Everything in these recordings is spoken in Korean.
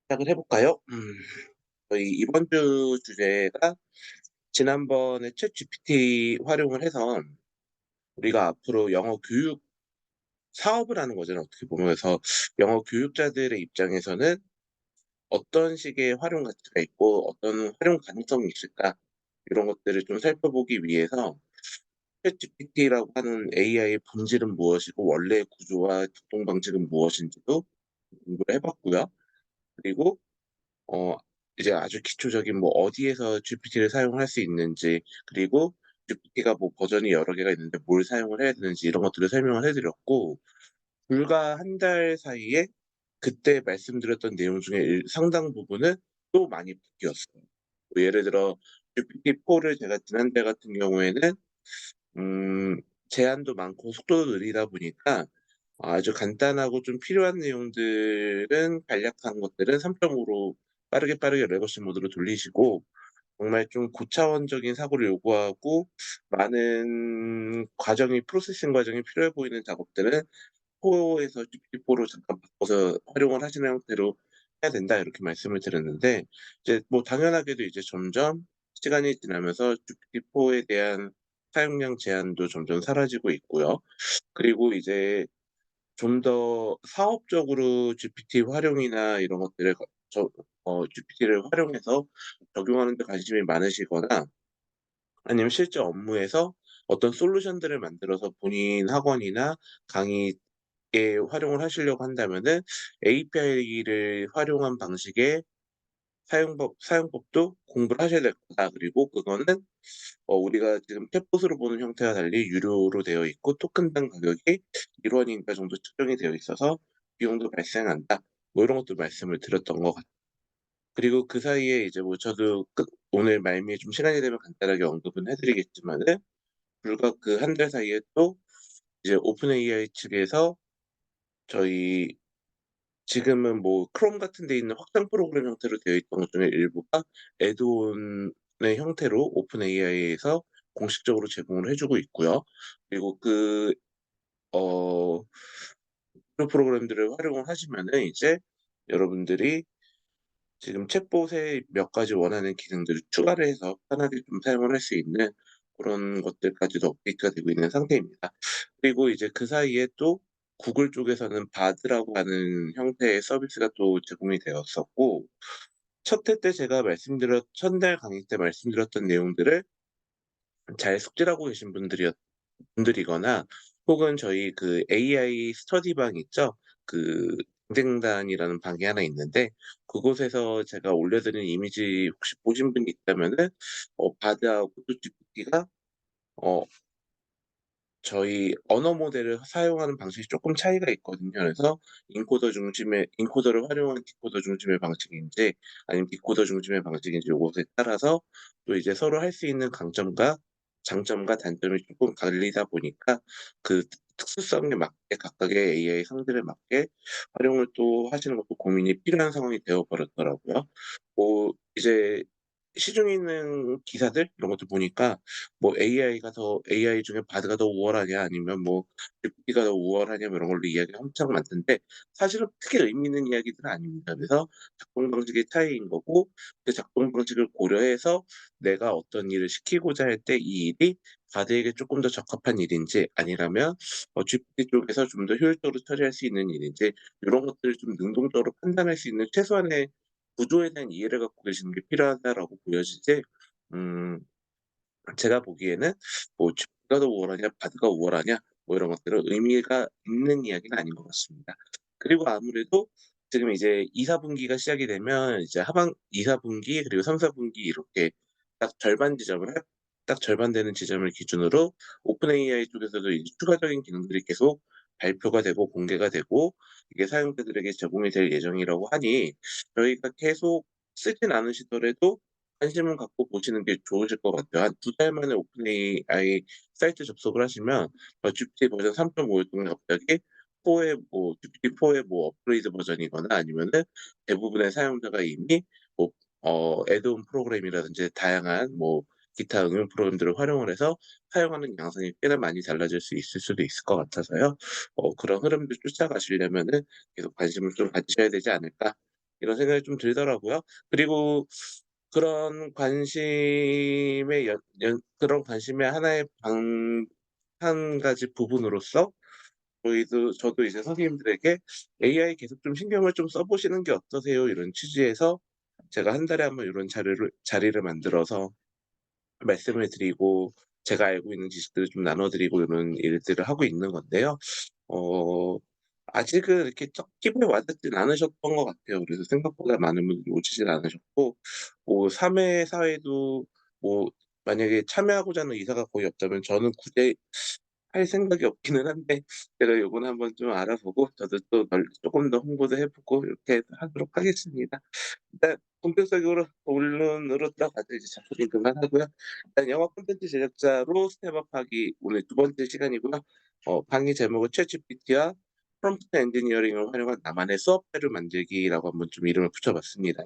시작을 해 볼까요? 저희 이번 주 주제가 지난번에 챗GPT 활용을 해서 우리가 앞으로 영어 교육 사업을 하는 거잖아요, 어떻게 보면. 그래서 영어 교육자들의 입장에서는 어떤 식의 활용 가치가 있고 어떤 활용 가능성이 있을까? 이런 것들을 좀 살펴보기 위해서 챗GPT라고 하는 AI의 본질은 무엇이고 원래의 구조와 작동 방식은 무엇인지도 공부를 해 봤고요. 그리고 어 이제 아주 기초적인 뭐 어디에서 GPT를 사용할 수 있는지, 그리고 GPT가 뭐 버전이 여러 개가 있는데 뭘 사용을 해야 되는지 이런 것들을 설명을 해 드렸고, 불과 한 달 사이에 그때 말씀드렸던 내용 중에 상당 부분은 또 많이 바뀌었어요. 뭐 예를 들어 GPT-4를 제가 지난달 같은 경우에는 음 제한도 많고 속도도 느리다 보니까 아주 간단하고 좀 필요한 내용들은 간략한 것들은 3.5로 빠르게 레거시 모드로 돌리시고, 정말 좀 고차원적인 사고를 요구하고 많은 과정이 프로세싱 과정이 필요해 보이는 작업들은 4에서 GPT-4로 잠깐 바꿔서 활용을 하시는 형태로 해야 된다, 이렇게 말씀을 드렸는데, 이제 뭐 당연하게도 이제 점점 시간이 지나면서 GPT-4에 대한 사용량 제한도 점점 사라지고 있고요. 그리고 이제 좀 더 사업적으로 GPT 활용이나 이런 것들을 GPT를 활용해서 적용하는 데 관심이 많으시거나, 아니면 실제 업무에서 어떤 솔루션들을 만들어서 본인 학원이나 강의에 활용을 하시려고 한다면은 API를 활용한 방식의 사용법도 공부를 하셔야 될 거다. 그리고 그거는 우리가 지금 챗봇으로 보는 형태와 달리 유료로 되어 있고 토큰당 가격이 1 원인가 정도 측정이 되어 있어서 비용도 발생한다. 뭐 이런 것도 말씀을 드렸던 것 같아요. 그리고 그 사이에 이제 뭐 저도 오늘 말미에 좀 시간이 되면 간단하게 언급은 해 드리겠지만은, 불과 그 한 달 사이에 또 이제 오픈 AI 측에서 저희 지금은 뭐 크롬 같은 데 있는 확장 프로그램 형태로 되어 있던 것 중에 일부가 애드온의 형태로 오픈 AI에서 공식적으로 제공을 해 주고 있고요. 그리고 어 그 프로그램들을 활용을 하시면은 이제 여러분들이 지금 챗봇에 몇 가지 원하는 기능들을 추가를 해서 편하게 좀 사용을 할 수 있는 그런 것들까지도 업데이트가 되고 있는 상태입니다. 그리고 이제 그 사이에 또 구글 쪽에서는 바드라고 하는 형태의 서비스가 또 제공이 되었었고, 첫 회 때 제가 첫날 강의 때 말씀드렸던 내용들을 잘 숙지하고 계신 분들이거나, 혹은 저희 그 AI 스터디방 있죠? 그 경쟁단이라는 방이 하나 있는데, 그곳에서 제가 올려드린 이미지 혹시 보신 분이 있다면은 바드하고 또 GPT가 어 저희 언어 모델을 사용하는 방식이 쪼끔 차이가 있거든요. 그래서 인코더를 활용한 디코더 중심의 방식인지 아니면 디코더 중심의 방식인지 요것에 따라서 또 이제 서로 할 수 있는 강점과 장점과 단점이 쪼끔 갈리다 보니까 그 특수성에 맞게 각각의 AI 상대에 맞게 활용을 또 하시는 것도 고민이 필요한 상황이 되어 버렸더라고요. 뭐 이제 시중에 있는 기사들 이런 것들 보니까 뭐 AI 중에 바드가 더 우월하냐 아니면 뭐 GPT가 더 우월하냐 뭐 이런 걸로 이야기가 엄청 많던데, 사실은 크게 의미 있는 이야기들은 아닙니다. 그래서 작동 방식의 차이인 거고, 그 작동 방식을 고려해서 내가 어떤 일을 시키고자 할 때 이 일이 바드에게 쪼끔 더 적합한 일인지, 아니라면 GPT 쪽에서 좀 더 효율적으로 처리할 수 있는 일인지, 요런 것들을 좀 능동적으로 판단할 수 있는 최소한의 구조에 대한 이해를 갖고 계시는 게 필요하다라고 보여지지, 음 제가 보기에는 뭐 쥐가 더 우월하냐 바드가 우월하냐 뭐 이런 것들은 의미가 있는 이야기는 아닌 것 같습니다. 그리고 아무래도 지금 이제 2-4 분기가 시작이 되면 이제 2-4 분기 그리고 3-4 분기 이렇게 딱 절반 지점을 할 딱 절반 되는 지점을 기준으로 오픈 AI 쪽에서도 이제 추가적인 기능들이 계속 발표가 되고 공개가 되고 이게 사용자들에게 제공이 될 예정이라고 하니, 저희가 계속 쓰진 않으시더라도 관심을 갖고 보시는 게 좋으실 것 같아요. 한 2달 만에 오픈 AI 사이트 접속을 하시면 GPT 버전 3.5였던 게 갑자기 4의 뭐 GPT-4의 뭐 업그레이드 버전이거나, 아니면은 대부분의 사용자가 이미 뭐 애드온 프로그램이라든지 다양한 뭐 기타 응용 프로그램들을 활용을 해서 사용하는 양상이 꽤나 많이 달라질 수 있을 수도 있을 것 같아서요. 그런 흐름들 쫓아가시려면은 계속 관심을 좀 가지셔야 되지 않을까 이런 생각이 좀 들더라고요. 그리고 그런 관심의 그런 관심의 하나의 한 가지 부분으로서 저도 이제 선생님들에게 "AI 계속 좀 신경을 좀 써 보시는 게 어떠세요?" 이런 취지에서 제가 한 달에 한번 요런 자리를 만들어서 말씀을 드리고 제가 알고 있는 지식들을 좀 나눠 드리고 이런 일들을 하고 있는 건데요. 어 아직은 이렇게 썩 피부에 와닿진 않으셨던 것 같아요. 그래서 생각보다 많은 분들이 오시진 않으셨고 사회 사회도 뭐 만약에 참여하고자 하는 의사가 거의 없다면 저는 굳이 할 생각이 없기는 한데 제가 요거는 한번 좀 알아보고 저도 또 쪼끔 더 홍보도 해 보고 이렇게 하도록 하겠습니다. 일단 본격적으로 본론으로 들어가서 이제 잡소리 그만하고요. 일단 영화 콘텐츠 제작자로 스텝업하기 오늘 두 번째 시간이고요. 강의 제목은 챗GPT와 프롬프트 엔지니어링을 활용한 나만의 수업배를 만들기라고 한번 좀 이름을 붙여 봤습니다.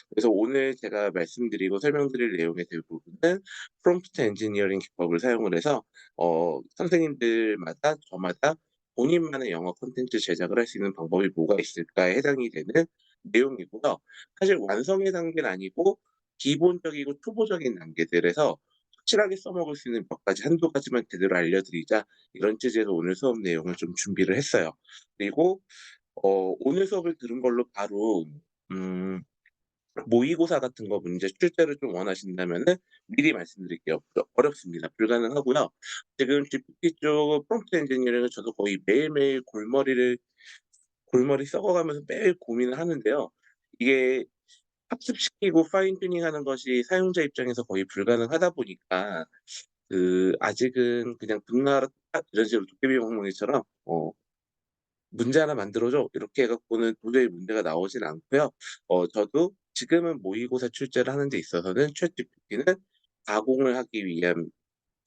그래서 오늘 제가 말씀드리고 설명드릴 내용의 대부분은 프롬프트 엔지니어링 기법을 사용을 해서 선생님들마다 저마다 본인만의 영어 콘텐츠 제작을 할 수 있는 방법이 뭐가 있을까에 해당이 되는 내용이고요. 사실 완성의 단계는 아니고 기본적이고 초보적인 단계들에서 확실하게 써먹을 수 있는 몇 가지 한두 가지만 제대로 알려드리자 이런 취지에서 오늘 수업 내용을 좀 준비를 했어요. 그리고 오늘 수업을 들은 걸로 바로 음 모의고사 같은 거 문제 출제를 좀 원하신다면은 미리 말씀드릴게요. 어렵습니다. 불가능하고요. 지금 GPT 쪽 프롬프트 엔지니어링을 저도 거의 매일매일 골머리 썩어가면서 매일 고민을 하는데요. 이게 학습시키고 파인 튜닝하는 것이 사용자 입장에서 거의 불가능하다 보니까 아직은 그냥 빙나라 이런 식으로 도깨비 방망이처럼 "문제 하나 만들어 줘." 이렇게 해 갖고는 도저히 문제가 나오진 않고요. 저도 지금은 모의고사 출제를 하는 데 있어서는 챗GPT는 가공을 하기 위한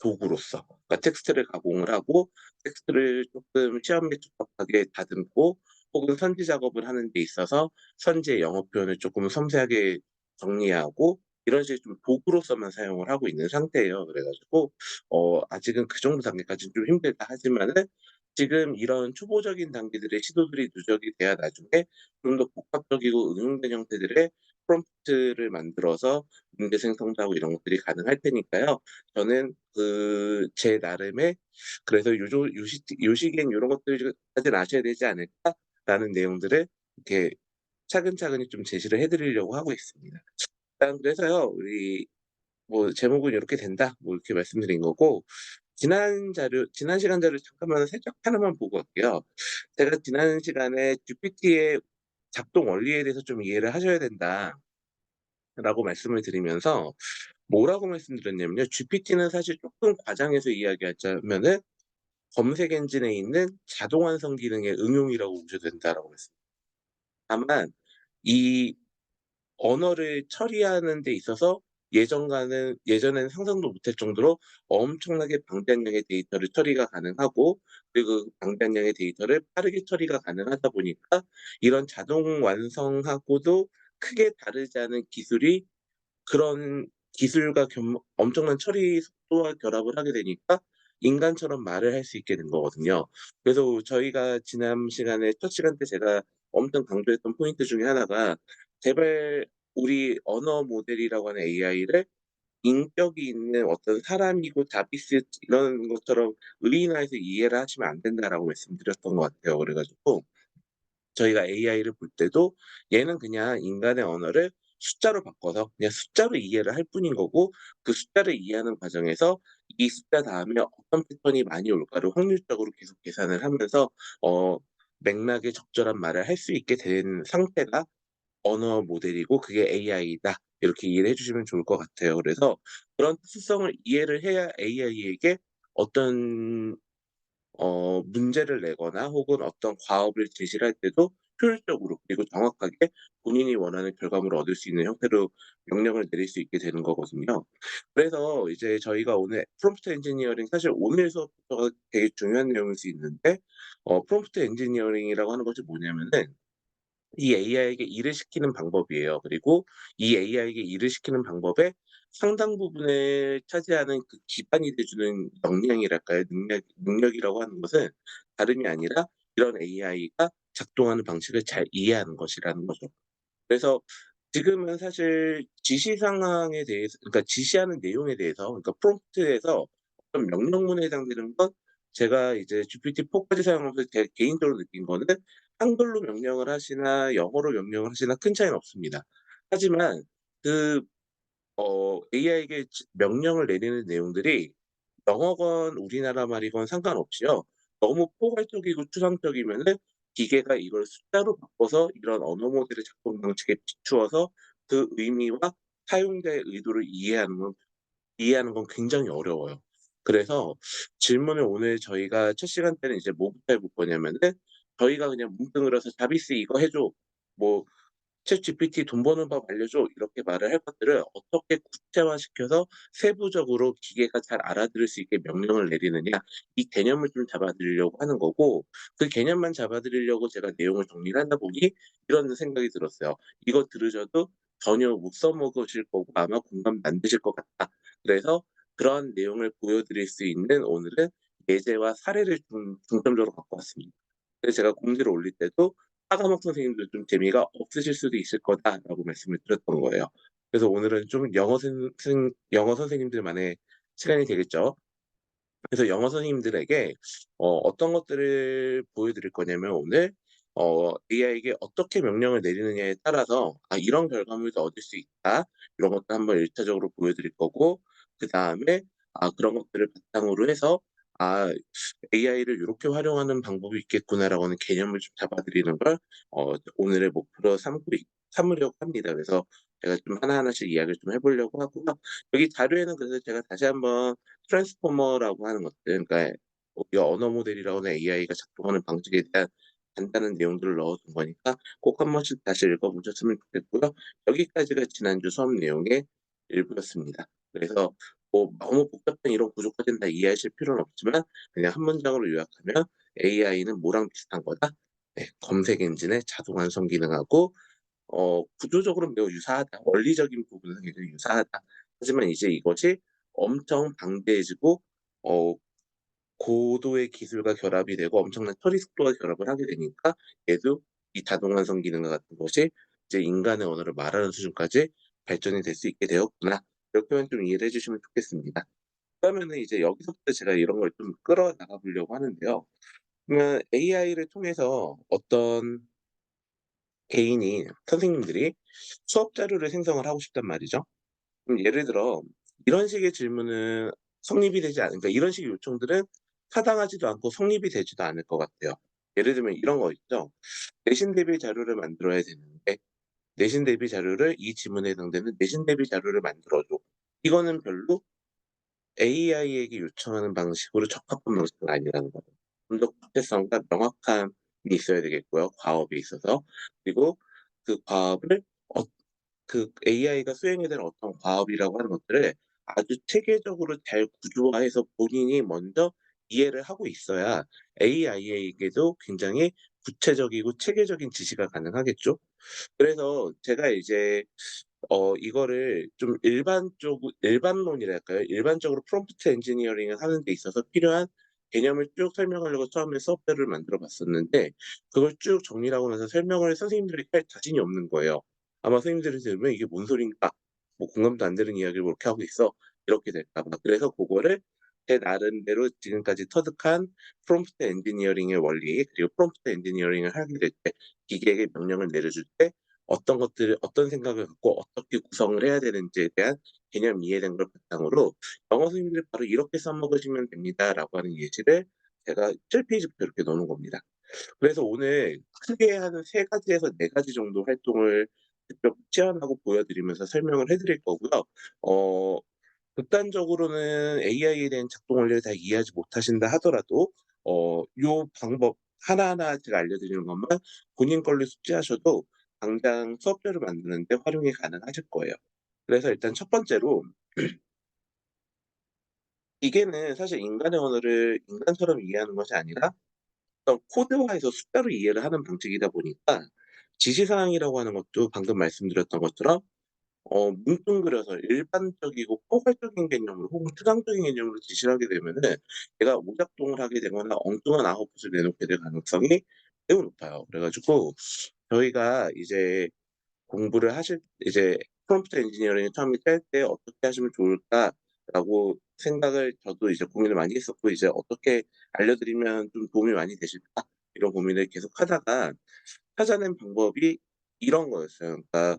도구로서 그러니까 텍스트를 가공을 하고 텍스트를 쪼끔 시험에 적합하게 다듬고 혹은 선지 작업을 하는 데 있어서 선지의 영어 표현을 쪼끔 섬세하게 정리하고 이런 식의 좀 도구로서만 사용을 하고 있는 상태예요. 그래 가지고 아직은 그 정도 단계까지는 좀 힘들다 하지만은 지금 이런 초보적인 단계들의 시도들이 누적이 돼야 나중에 좀 더 복합적이고 응용된 형태들의 프롬프트를 만들어서 문제 생성도 하고 이런 것들이 가능할 테니까요. 저는 제 나름의 그래서 요 시기엔 요런 것들까지는 아셔야 되지 않을까?'라는 내용들을 이렇게 차근차근히 좀 제시를 해 드리려고 하고 있습니다. 일단 그래서요. 우리 뭐 "제목은 요렇게 된다." 뭐 이렇게 말씀드린 거고 지난 시간 자료 잠깐만 살짝 하나만 보고 갈게요. 제가 지난 시간에 "GPT의 작동 원리에 대해서 좀 이해를 하셔야 된다."라고 말씀을 드리면서 뭐라고 말씀드렸냐면요. GPT는 사실 쪼끔 과장해서 이야기하자면은 검색 엔진에 있는 자동 완성 기능의 응용이라고 보셔도 된다라고 했습니다. 다만 이 언어를 처리하는 데 있어서 예전에는 상상도 못할 정도로 엄청나게 방대한 양의 데이터를 처리가 가능하고 그리고 그 방대한 양의 데이터를 빠르게 처리가 가능하다 보니까 이런 자동 완성하고도 크게 다르지 않은 기술이 그런 기술과 엄청난 처리 속도와 결합을 하게 되니까 인간처럼 말을 할 수 있게 된 거거든요. 그래서 저희가 지난 시간에 첫 시간 때 제가 엄청 강조했던 포인트 중에 하나가 제발 우리 언어 모델이라고 하는 AI를 인격이 있는 어떤 사람이고 자비스 이런 것처럼 의인화해서 이해를 하시면 안 된다라고 말씀드렸던 것 같아요. 그래 가지고 저희가 AI를 볼 때도 얘는 그냥 인간의 언어를 숫자로 바꿔서 그냥 숫자로 이해를 할 뿐인 거고 그 숫자를 이해하는 과정에서 이 숫자 다음에 어떤 패턴이 많이 올까를 확률적으로 계속 계산을 하면서 어 맥락에 적절한 말을 할 수 있게 된 상태가 언어 모델이고 그게 AI다. 이렇게 이해를 해 주시면 좋을 것 같아요. 그래서 그런 특수성을 이해를 해야 AI에게 어떤 문제를 내거나 혹은 어떤 과업을 제시를 할 때도 효율적으로 그리고 정확하게 본인이 원하는 결과물을 얻을 수 있는 형태로 명령을 내릴 수 있게 되는 거거든요. 그래서 이제 저희가 오늘 프롬프트 엔지니어링 사실 오늘 수업부터가 되게 중요한 내용일 수 있는데 프롬프트 엔지니어링이라고 하는 것이 뭐냐면은 이 AI에게 일을 시키는 방법이에요. 그리고 이 AI에게 일을 시키는 방법에 상당 부분을 차지하는 그 기반이 돼 주는 역량이랄까요? 능력이라고 하는 것은 다름이 아니라 이런 AI가 작동하는 방식을 잘 이해하는 것이라는 거죠. 그래서 지금은 사실 지시 상황에 대해서, 그러니까 지시하는 내용에 대해서, 그러니까 프롬프트에서 어떤 명령문에 해당되는 건, 제가 이제 GPT-4까지 사용하면서 제 개인적으로 느낀 거는 한글로 명령을 하시나 영어로 명령을 하시나 큰 차이는 없습니다. 하지만 그 AI에게 명령을 내리는 내용들이 영어건 우리나라 말이건 상관없이요, 너무 포괄적이고 추상적이면은 기계가 이걸 숫자로 바꿔서 이런 언어 모델의 작동 방식에 비추어서 그 의미와 사용자의 의도를 이해하는 건 굉장히 어려워요. 그래서 질문을 오늘 저희가 첫 시간 때는 이제 뭐부터 해볼 거냐면은, 저희가 그냥 뭉뚱그려서 "자비스 이거 해 줘." 뭐 "챗GPT 돈 버는 법 알려줘." 이렇게 말을 할 것들을 어떻게 구체화시켜서 세부적으로 기계가 잘 알아들을 수 있게 명령을 내리느냐, 이 개념을 좀 잡아드리려고 하는 거고, 그 개념만 잡아드리려고 제가 내용을 정리를 하다 보니 이런 생각이 들었어요. '이거 들으셔도 전혀 못 써먹으실 거고 아마 공감도 안 되실 것 같다.' 그래서 그런 내용을 보여드릴 수 있는 오늘은 예제와 사례를 좀 중점적으로 갖고 왔습니다. 그래서 제가 공지를 올릴 때도 "과감학 선생님들 좀 재미가 없으실 수도 있을 거다."라고 말씀을 드렸던 거예요. 그래서 오늘은 좀 영어 선생님들만의 시간이 되겠죠. 그래서 영어 선생님들에게 어떤 것들을 보여드릴 거냐면, 오늘 AI에게 어떻게 명령을 내리느냐에 따라서 '아 이런 결과물도 얻을 수 있다.' 이런 것도 한번 일차적으로 보여드릴 거고, 그다음에 그런 것들을 바탕으로 해서 '아 AI를 요렇게 활용하는 방법이 있겠구나.'라고 하는 개념을 좀 잡아드리는 걸 오늘의 목표로 삼으려고 합니다. 그래서 제가 좀 하나하나씩 이야기를 좀 해 보려고 하고요. 여기 자료에는 그래서 제가 다시 한번 트랜스포머라고 하는 것들, 그러니까 이 언어 모델이라고 하는 AI가 작동하는 방식에 대한 간단한 내용들을 넣어 둔 거니까 꼭 한 번씩 다시 읽어 보셨으면 좋겠고요. 여기까지가 지난주 수업 내용의 일부였습니다. 그래서 뭐 너무 복잡한 이론 구조까지는 다 이해하실 필요는 없지만, 그냥 한 문장으로 요약하면 "AI는 뭐랑 비슷한 거다. 네, 검색 엔진의 자동 완성 기능하고 구조적으로는 매우 유사하다. 원리적인 부분은 굉장히 유사하다. 하지만 이제 이것이 엄청 방대해지고 어 고도의 기술과 결합이 되고 엄청난 처리 속도와 결합을 하게 되니까 얘도 이 자동 완성 기능과 같은 것이 이제 인간의 언어를 말하는 수준까지 발전이 될 수 있게 되었구나." 이렇게만 좀 이해를 해 주시면 좋겠습니다. 그러면은 이제 여기서부터 제가 이런 걸 좀 끌어나가 보려고 하는데요. 그러면 AI를 통해서 어떤 개인이, 선생님들이 수업 자료를 생성을 하고 싶단 말이죠. 그럼 예를 들어 이런 식의 질문은 성립이 되지 않으니까, 이런 식의 요청들은 타당하지도 않고 성립이 되지도 않을 것 같아요. 예를 들면 이런 거 있죠. 내신 대비 자료를 만들어야 되는데 내신 대비 자료를 이 지문에 해당되는 내신 대비 자료를 만들어 줘. 이거는 별로 AI에게 요청하는 방식으로 적합한 방식은 아니라는 거죠. 좀 더 구체성과 명확함이 있어야 되겠고요, 과업에 있어서. 그리고 그 과업을 그 AI가 수행해야 되는 어떤 과업이라고 하는 것들을 아주 체계적으로 잘 구조화해서 본인이 먼저 이해를 하고 있어야 AI에게도 굉장히 구체적이고 체계적인 지시가 가능하겠죠. 그래서 제가 이제 이거를 좀 일반론이랄까요? 일반적으로 프롬프트 엔지니어링을 하는 데 있어서 필요한 개념을 쭉 설명하려고 처음에 수업들을 만들어 봤었는데, 그걸 쭉 정리를 하고 나서 설명을 선생님들이 할 자신이 없는 거예요. 아마 선생님들이 들으면 '이게 뭔 소린가? 뭐 공감도 안 되는 이야기를 뭐 이렇게 하고 있어.' 이렇게 될까 봐. 그래서 고거를 제 나름대로 지금까지 터득한 프롬프트 엔지니어링의 원리, 그리고 프롬프트 엔지니어링을 하게 될 때 기계에게 명령을 내려줄 때 어떤 생각을 갖고 어떻게 구성을 해야 되는지에 대한 개념 이해된 걸 바탕으로 "영어 선생님들 바로 이렇게 써먹으시면 됩니다."라고 하는 예시를 제가 7 페이지부터 이렇게 넣어 놓은 겁니다. 그래서 오늘 크게 한 3 가지에서 4 가지 정도 활동을 직접 체험하고 보여드리면서 설명을 해 드릴 거고요. 어 극단적으로는 AI에 대한 작동 원리를 다 이해하지 못하신다 하더라도 요 방법 하나하나 제가 알려드리는 것만 본인 걸로 숙지하셔도 당장 수업료를 만드는 데 활용이 가능하실 거예요. 그래서 일단 첫 번째로, 기계는 사실 인간의 언어를 인간처럼 이해하는 것이 아니라 어떤 코드화해서 숫자로 이해를 하는 방식이다 보니까, 지시사항이라고 하는 것도 방금 말씀드렸던 것처럼 뭉뚱그려서 일반적이고 포괄적인 개념으로 혹은 추상적인 개념으로 지시를 하게 되면은 얘가 오작동을 하게 되거나 엉뚱한 아웃풋을 내놓게 될 가능성이 매우 높아요. 그래 가지고 저희가 이제 공부를 하실 이제 프롬프트 엔지니어링을 처음에 짤 때 '어떻게 하시면 좋을까?'라고 생각을 저도 이제 고민을 많이 했었고 이제 '어떻게 알려드리면 좀 도움이 많이 되실까?' 이런 고민을 계속하다가 찾아낸 방법이 이런 거였어요. 그러니까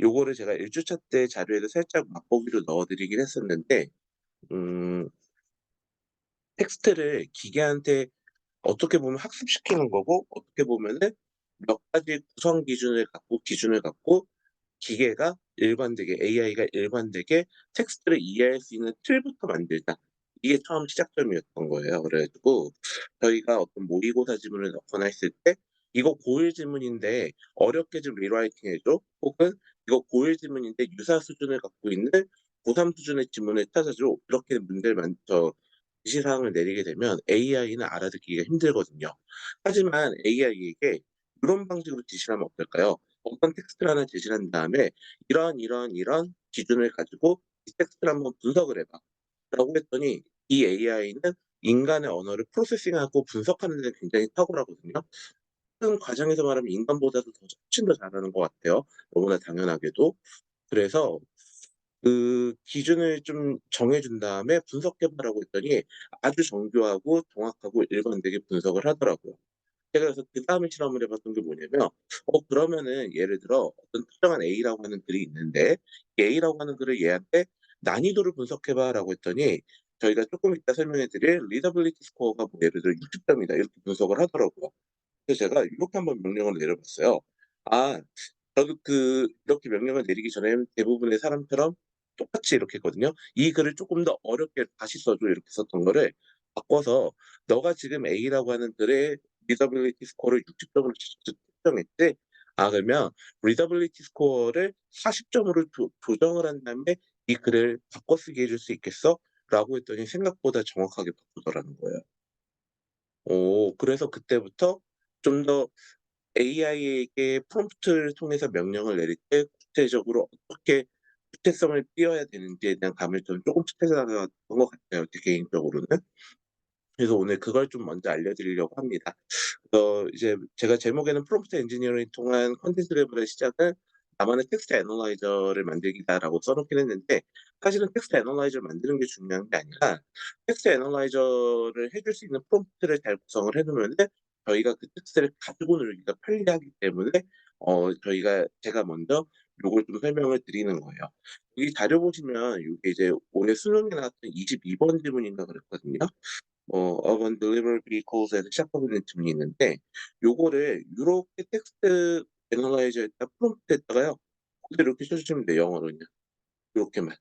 요거를 제가 1 주차 때 자료에도 살짝 맛보기로 넣어 드리긴 했었는데 음 텍스트를 기계한테 어떻게 보면 학습시키는 거고 어떻게 보면은 몇 가지 구성 기준을 갖고 기계가 일관되게 AI가 일관되게 텍스트를 이해할 수 있는 틀부터 만들자. 이게 처음 시작점이었던 거예요. 그래 가지고 저희가 어떤 모의고사 지문을 넣거나 했을 때 "이거 고일 지문인데 어렵게 좀 리라이팅 해 줘." 혹은 "이거 고일 지문인데 유사 수준을 갖고 있는 고3 수준의 지문을 찾아 줘." 이렇게 문제를 지시사항을 내리게 되면 AI는 알아듣기가 힘들거든요. 하지만 AI에게 이런 방식으로 지시를 하면 어떨까요? 어떤 텍스트를 하나 제시를 한 다음에 "이런 기준을 가지고 이 텍스트를 한번 분석을 해 봐." 라고 했더니 이 AI는 인간의 언어를 프로세싱하고 분석하는 데는 굉장히 탁월하거든요. 큰 과정에서 말하면 인간보다도 훨씬 더 잘하는 것 같아요, 너무나 당연하게도. 그래서 그 기준을 좀 정해 준 다음에 "분석해 봐라."고 했더니 아주 정교하고 정확하고 일관되게 분석을 하더라고요. 제가 그래서 그다음에 실험을 해 봤던 게 뭐냐면 그러면은 예를 들어 어떤 특정한 A라고 하는 글이 있는데 이 A라고 하는 글을 얘한테 "난이도를 분석해 봐."라고 했더니 저희가 쪼끔 이따 설명해 드릴 리더빌리티 스코어가 뭐 예를 들어 60 점이다 이렇게 분석을 하더라고요. 그래서 제가 이렇게 한번 명령을 내려 봤어요. 아 저도 이렇게 명령을 내리기 전에는 대부분의 사람처럼 똑같이 이렇게 했거든요. "이 글을 쪼끔 더 어렵게 다시 써 줘." 이렇게 썼던 거를 바꿔서 "너가 지금 A라고 하는 글의 리더빌리티 스코어를 60 점으로 측정했지? 아 그러면 리더빌리티 스코어를 40 점으로 조정을 한 다음에 이 글을 바꿔 쓰게 해줄 수 있겠어?" 라고 했더니 생각보다 정확하게 바꾸더라는 거예요. 그래서 그때부터 좀더 AI에게 프롬프트를 통해서 명령을 내릴 때 구체적으로 어떻게 구체성을 띄어야 되는지에 대한 감을 좀 쪼끔씩 찾아갔던 것 같아요, 제 개인적으로는. 그래서 오늘 그걸 좀 먼저 알려드리려고 합니다. 이제 제가 제목에는 프롬프트 엔지니어링을 통한 콘텐츠 레벨의 시작은 나만의 텍스트 애널라이저를 만들기다라고 써 놓긴 했는데 사실은 텍스트 애널라이저를 만드는 게 중요한 게 아니라 텍스트 애널라이저를 해줄 수 있는 프롬프트를 잘 구성을 해 놓으면은 저희가 그 텍스트를 가지고 놀기가 편리하기 때문에 제가 먼저 요걸 좀 설명을 드리는 거예요. 여기 자료 보시면 요게 이제 올해 수능에 나왔던 22번 지문인가 그랬거든요. Urban Delivery Vehicles에서 시작하고 있는 질문이 있는데 요거를 요렇게 텍스트 애널라이저에다 프롬프트에다가요 그대로 이렇게 쳐 주시면 돼요, 영어로는요. 요렇게만.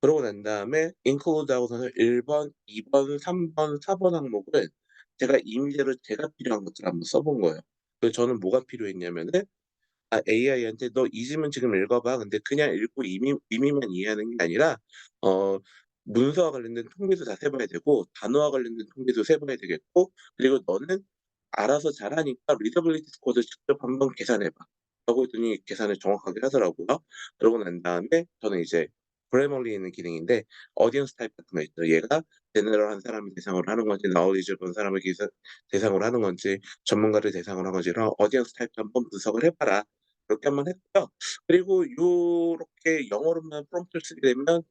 그러고 난 다음에 include 하고서는 1 번, 2 번, 3 번, 4번 항목을 제가 임의대로 제가 필요한 것들을 한번 써본 거예요. 그래서 저는 뭐가 필요했냐면은 AI한테 "너 이 지문 지금 읽어 봐." 근데 그냥 읽고 의미만 이해하는 게 아니라 어 문서와 관련된 통계도 다 세 봐야 되고 단어와 관련된 통계도 세 봐야 되겠고 그리고 "너는 알아서 잘하니까 리더빌리티 스코어도 직접 한번 계산해 봐." 라고 했더니 계산을 정확하게 하더라고요. 그러고 난 다음에 저는 이제 그래머리에 있는 기능인데 어디언스 타입 같은 거 있죠. 얘가 제너럴한 사람을 대상으로 하는 건지 knowledgeable 사람을 대상으로 하는 건지 전문가를 대상으로 하는 건지 이런 어디언스 타입도 한번 분석을 해 봐라. 그렇게 한번 했고요. 그리고 요렇게 영어로만 프롬프트를 쓰게 되면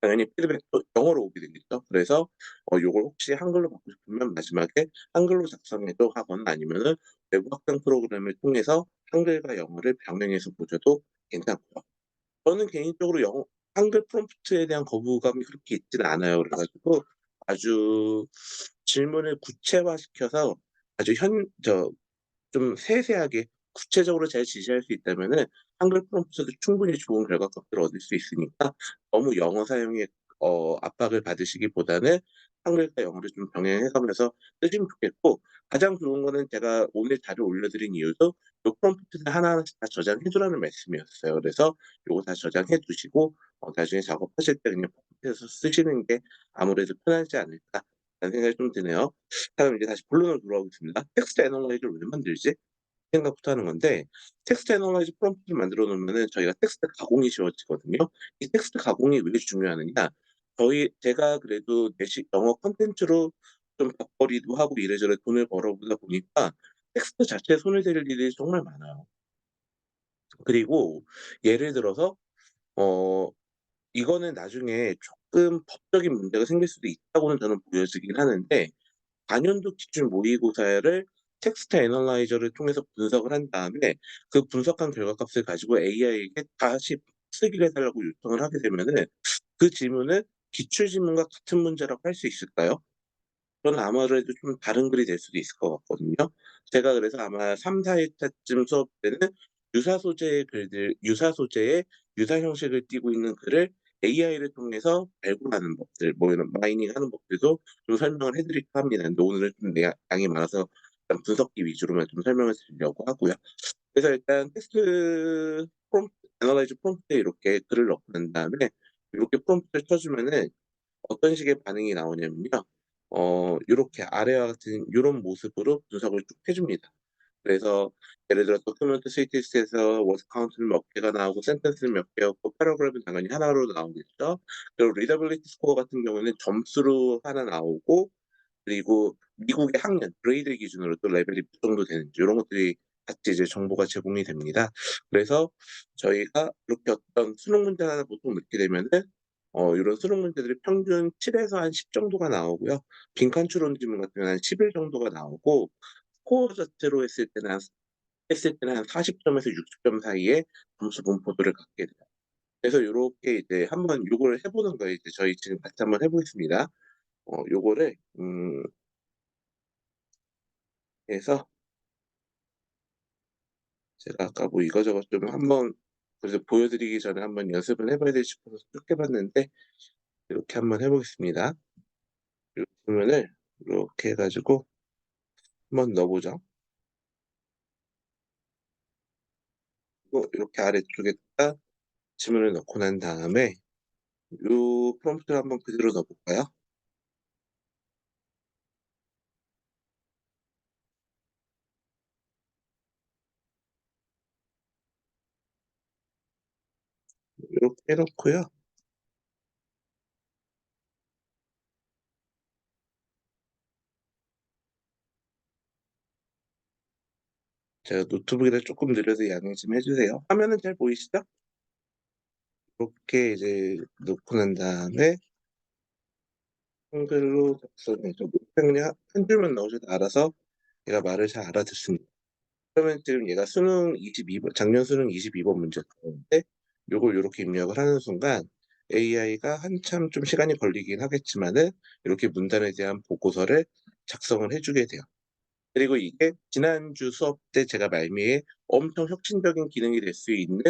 당연히 피드백도 영어로 오게 되겠죠. 그래서 요걸 혹시 한글로 받고 싶으면 마지막에 한글로 작성해 줘 하거나 아니면은 외부 학습 프로그램을 통해서 한글과 영어를 병행해서 보셔도 괜찮고요. 저는 개인적으로 한글 프롬프트에 대한 거부감이 그렇게 있지는 않아요. 그래 가지고 아주 질문을 구체화시켜서 아주 좀 세세하게 구체적으로 잘 지시할 수 있다면은 한글 프롬프트도 충분히 좋은 결과값들을 얻을 수 있으니까 너무 영어 사용에 압박을 받으시기보다는 한글과 영어를 좀 병행해 가면서 쓰시면 좋겠고 가장 좋은 거는 제가 오늘 자료 올려드린 이유도 요 프롬프트를 하나하나씩 다 저장해 두라는 말씀이었어요. 그래서 요거 다 저장해 두시고 나중에 작업하실 때 그냥 복붙해서 쓰시는 게 아무래도 편하지 않을까라는 생각이 좀 드네요. 자 그럼 이제 다시 본론으로 돌아오겠습니다. 텍스트 애널라이저를 왜 만들지? 생각부터 하는 건데, 텍스트 애널라이즈 프롬프트를 만들어 놓으면은 저희가 텍스트 가공이 쉬워지거든요. 이 텍스트 가공이 왜 중요하느냐, 제가 그래도 내식 영어 콘텐츠로 좀 밥벌이도 하고 이래저래 돈을 벌어보다 보니까 텍스트 자체에 손을 댈 일이 정말 많아요. 그리고 예를 들어서 어 이거는 나중에 조금 법적인 문제가 생길 수도 있다고는 저는 보여지긴 하는데, 반년도 기출 모의고사를 텍스트 애널라이저를 통해서 분석을 한 다음에 그 분석한 결과값을 가지고 AI에게 다시 쓰기를 해 달라고 요청을 하게 되면은 그 질문을 기출 지문과 같은 문제라고 할 수 있을까요? 저는 아무래도 좀 다른 글이 될 수도 있을 것 같거든요. 제가 그래서 아마 3-4 회차쯤 수업 때는 유사 소재의 글들, 유사 소재의 유사 형식을 띠고 있는 글을 AI를 통해서 발굴하는 법들, 뭐 이런 마이닝하는 법들도 좀 설명을 해 드릴까 합니다. 근데 오늘은 좀 양이 많아서 일단 분석기 위주로만 좀 설명을 드리려고 하고요. 그래서 일단 텍스트 프롬프트 애널라이즈 프롬프트에 이렇게 글을 넣고 난 다음에 요렇게 프롬프트를 쳐 주면은 어떤 식의 반응이 나오냐면요. 요렇게 아래와 같은 요런 모습으로 분석을 쭉 해 줍니다. 그래서 예를 들어 도큐멘트 스위치에서 워드 카운트는 몇 개가 나오고 센텐스는 몇 개였고 패러그래프는 당연히 하나로 나오겠죠. 그리고 리더빌리티 스코어 같은 경우에는 점수로 하나 나오고, 그리고 미국의 학년 그레이드 기준으로 또 레벨이 몇 정도 되는지 요런 것들이 같이 이제 정보가 제공이 됩니다. 그래서 저희가 이렇게 어떤 수능 문제 하나 보통 넣게 되면은 요런 수능 문제들이 평균 7 에서 한 10 정도가 나오고요. 빈칸 추론 지문 같은 경우는 한 11 정도가 나오고, 스코어 자체로 했을 때는 한 40 점에서 60점 사이의 점수 분포도를 갖게 돼요. 그래서 요렇게 이제 한번 요거를 해 보는 거예요. 이제 저희 지금 같이 한번 해 보겠습니다. 요거를 해서 제가 아까 뭐 이거저것 좀 한번 그래도 보여드리기 전에 한번 연습을 해 봐야 되지 싶어서 쭉 해 봤는데, 이렇게 한번 해 보겠습니다. 요 질문을 요렇게 해 가지고 한번 넣어 보죠. 그리고 이렇게 아래쪽에다가 질문을 넣고 난 다음에 요 프롬프트를 한번 그대로 넣어 볼까요? 요렇게 해 놓고요. 제가 노트북이라 쪼끔 느려서 양해 좀 해 주세요. 화면은 잘 보이시죠? 이렇게 이제 놓고 난 다음에 한글로 작성해 줘 그냥 한 줄만 넣으셔도 알아서 얘가 말을 잘 알아듣습니다. 그러면 지금 얘가 수능 22번, 작년 수능 22번 문제였는데 요걸 요렇게 입력을 하는 순간 AI가 한참 좀 시간이 걸리긴 하겠지만은 요렇게 문단에 대한 보고서를 작성을 해 주게 돼요. 그리고 이게 지난주 수업 때 제가 말미에 "엄청 혁신적인 기능이 될 수 있는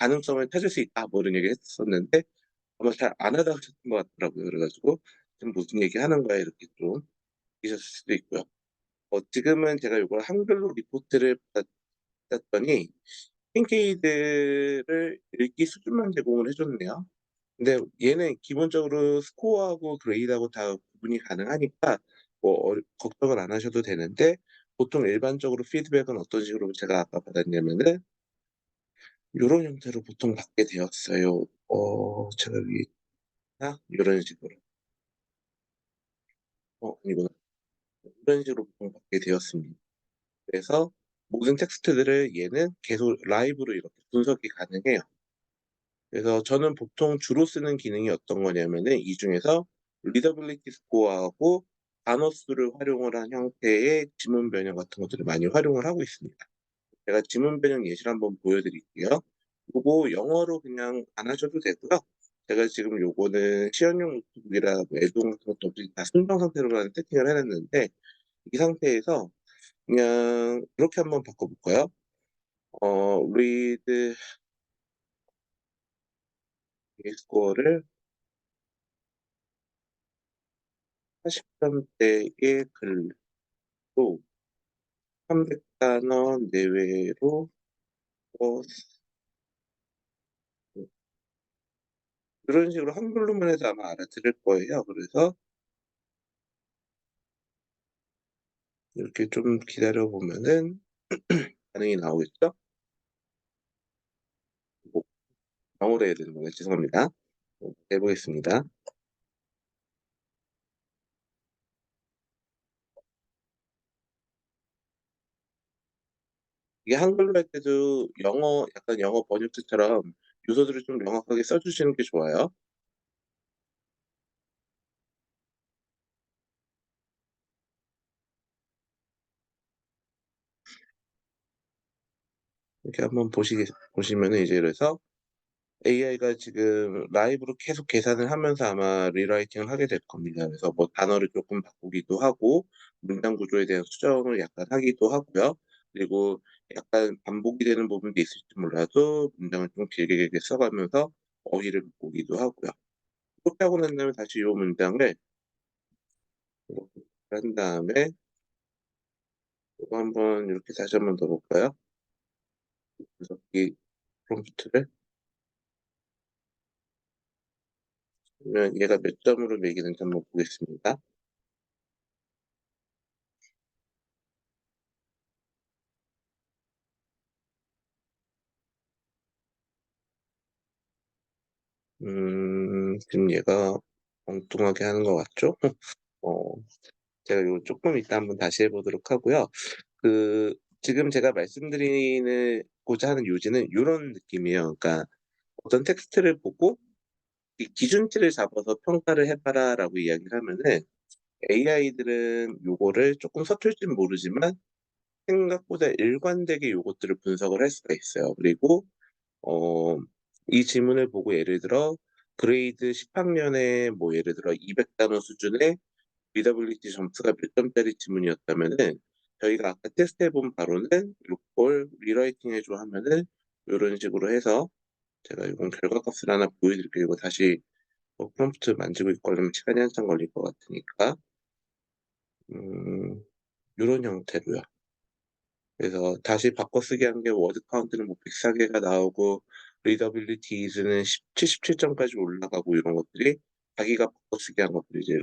가능성을 찾을 수 있다." 뭐 이런 얘기를 했었는데 아마 잘 안 알아듣셨던 것 같더라고요. 그래 가지고 "지금 무슨 얘기하는 거야?" 이렇게 좀 느끼셨을 수도 있고요. 지금은 제가 요걸 한글로 리포트를 받았더니 핀케이드를 읽기 수준만 제공을 해 줬네요. 근데 얘는 기본적으로 스코어하고 그레이드하고 다 구분이 가능하니까 뭐 걱정을 안 하셔도 되는데, 보통 일반적으로 피드백은 어떤 식으로 제가 아까 받았냐면은 요런 형태로 보통 받게 되었어요. 제가 위에 요런 식으로. 아니구나. 이런 식으로 보통 받게 되었습니다. 그래서 모든 텍스트들을 얘는 계속 라이브로 이렇게 분석이 가능해요. 그래서 저는 보통 주로 쓰는 기능이 어떤 거냐면은 이 중에서 리더빌리티 스코어하고 단어 수를 활용을 한 형태의 지문 변형 같은 것들을 많이 활용을 하고 있습니다. 제가 지문 변형 예시를 한번 보여 드릴게요. 요거 영어로 그냥 안 하셔도 되고요. 제가 지금 요거는 시연용 노트북이라 뭐 애동 같은 것도 없이 다 순정 상태로만 세팅을 해 놨는데, 이 상태에서 그냥 이렇게 한번 바꿔 볼까요? read 이 스코어를 80 점대의 글로 300 단어 내외로 어 이런 식으로 한글로만 해도 아마 알아들을 거예요. 그래서 이렇게 좀 기다려 보면은 반응이 나오겠죠? 뭐 영어로 해야 되는 거네. 죄송합니다. 해 보겠습니다. 이게 한글로 할 때도 영어 약간 영어 번역체처럼 요소들을 좀 명확하게 써 주시는 게 좋아요. 이렇게 한번 보시면은 이제 그래서 AI가 지금 라이브로 계속 계산을 하면서 아마 리라이팅을 하게 될 겁니다. 그래서 뭐 단어를 쪼끔 바꾸기도 하고 문장 구조에 대한 수정을 약간 하기도 하고요. 그리고 약간 반복이 되는 부분도 있을지 몰라도 문장을 좀 길게 써 가면서 어휘를 바꾸기도 하고요. 그렇게 하고 난 다음에 다시 요 문장을 이렇게 한 다음에 요거 한번 이렇게 다시 한번 더 볼까요? 그래서 이 프롬프트를 그러면 얘가 몇 점으로 매기는지 한번 보겠습니다. 지금 얘가 엉뚱하게 하는 것 같죠? 어 제가 요거 쪼끔 이따 한번 다시 해 보도록 하고요. 그 지금 제가 말씀드리는 고자 하는 요지는 요런 느낌이에요. 그러니까 어떤 텍스트를 보고 이 기준치를 잡아서 "평가를 해 봐라."라고 이야기를 하면은 AI들은 요거를 쪼끔 서툴진 모르지만 생각보다 일관되게 요것들을 분석을 할 수가 있어요. 그리고 어 이 지문을 보고 예를 들어 그레이드 10 학년에 뭐 예를 들어 200 단어 수준의 리더빌리티 점수가 몇 점짜리 지문이었다면은 저희가 아까 테스트해 본 바로는 요걸 리라이팅 해 줘 하면은 요런 식으로 해서 제가 요건 결과값을 하나 보여드릴게요. 이거 다시 프롬프트 만지고 있고 하려면 시간이 한참 걸릴 것 같으니까. 요런 형태로요. 그래서 다시 바꿔쓰기 한 게 워드 카운트는 뭐 104 개가 나오고 리더빌리티즈는 77 점까지 올라가고 이런 것들이 자기가 바꿔쓰기 한 것들이 이제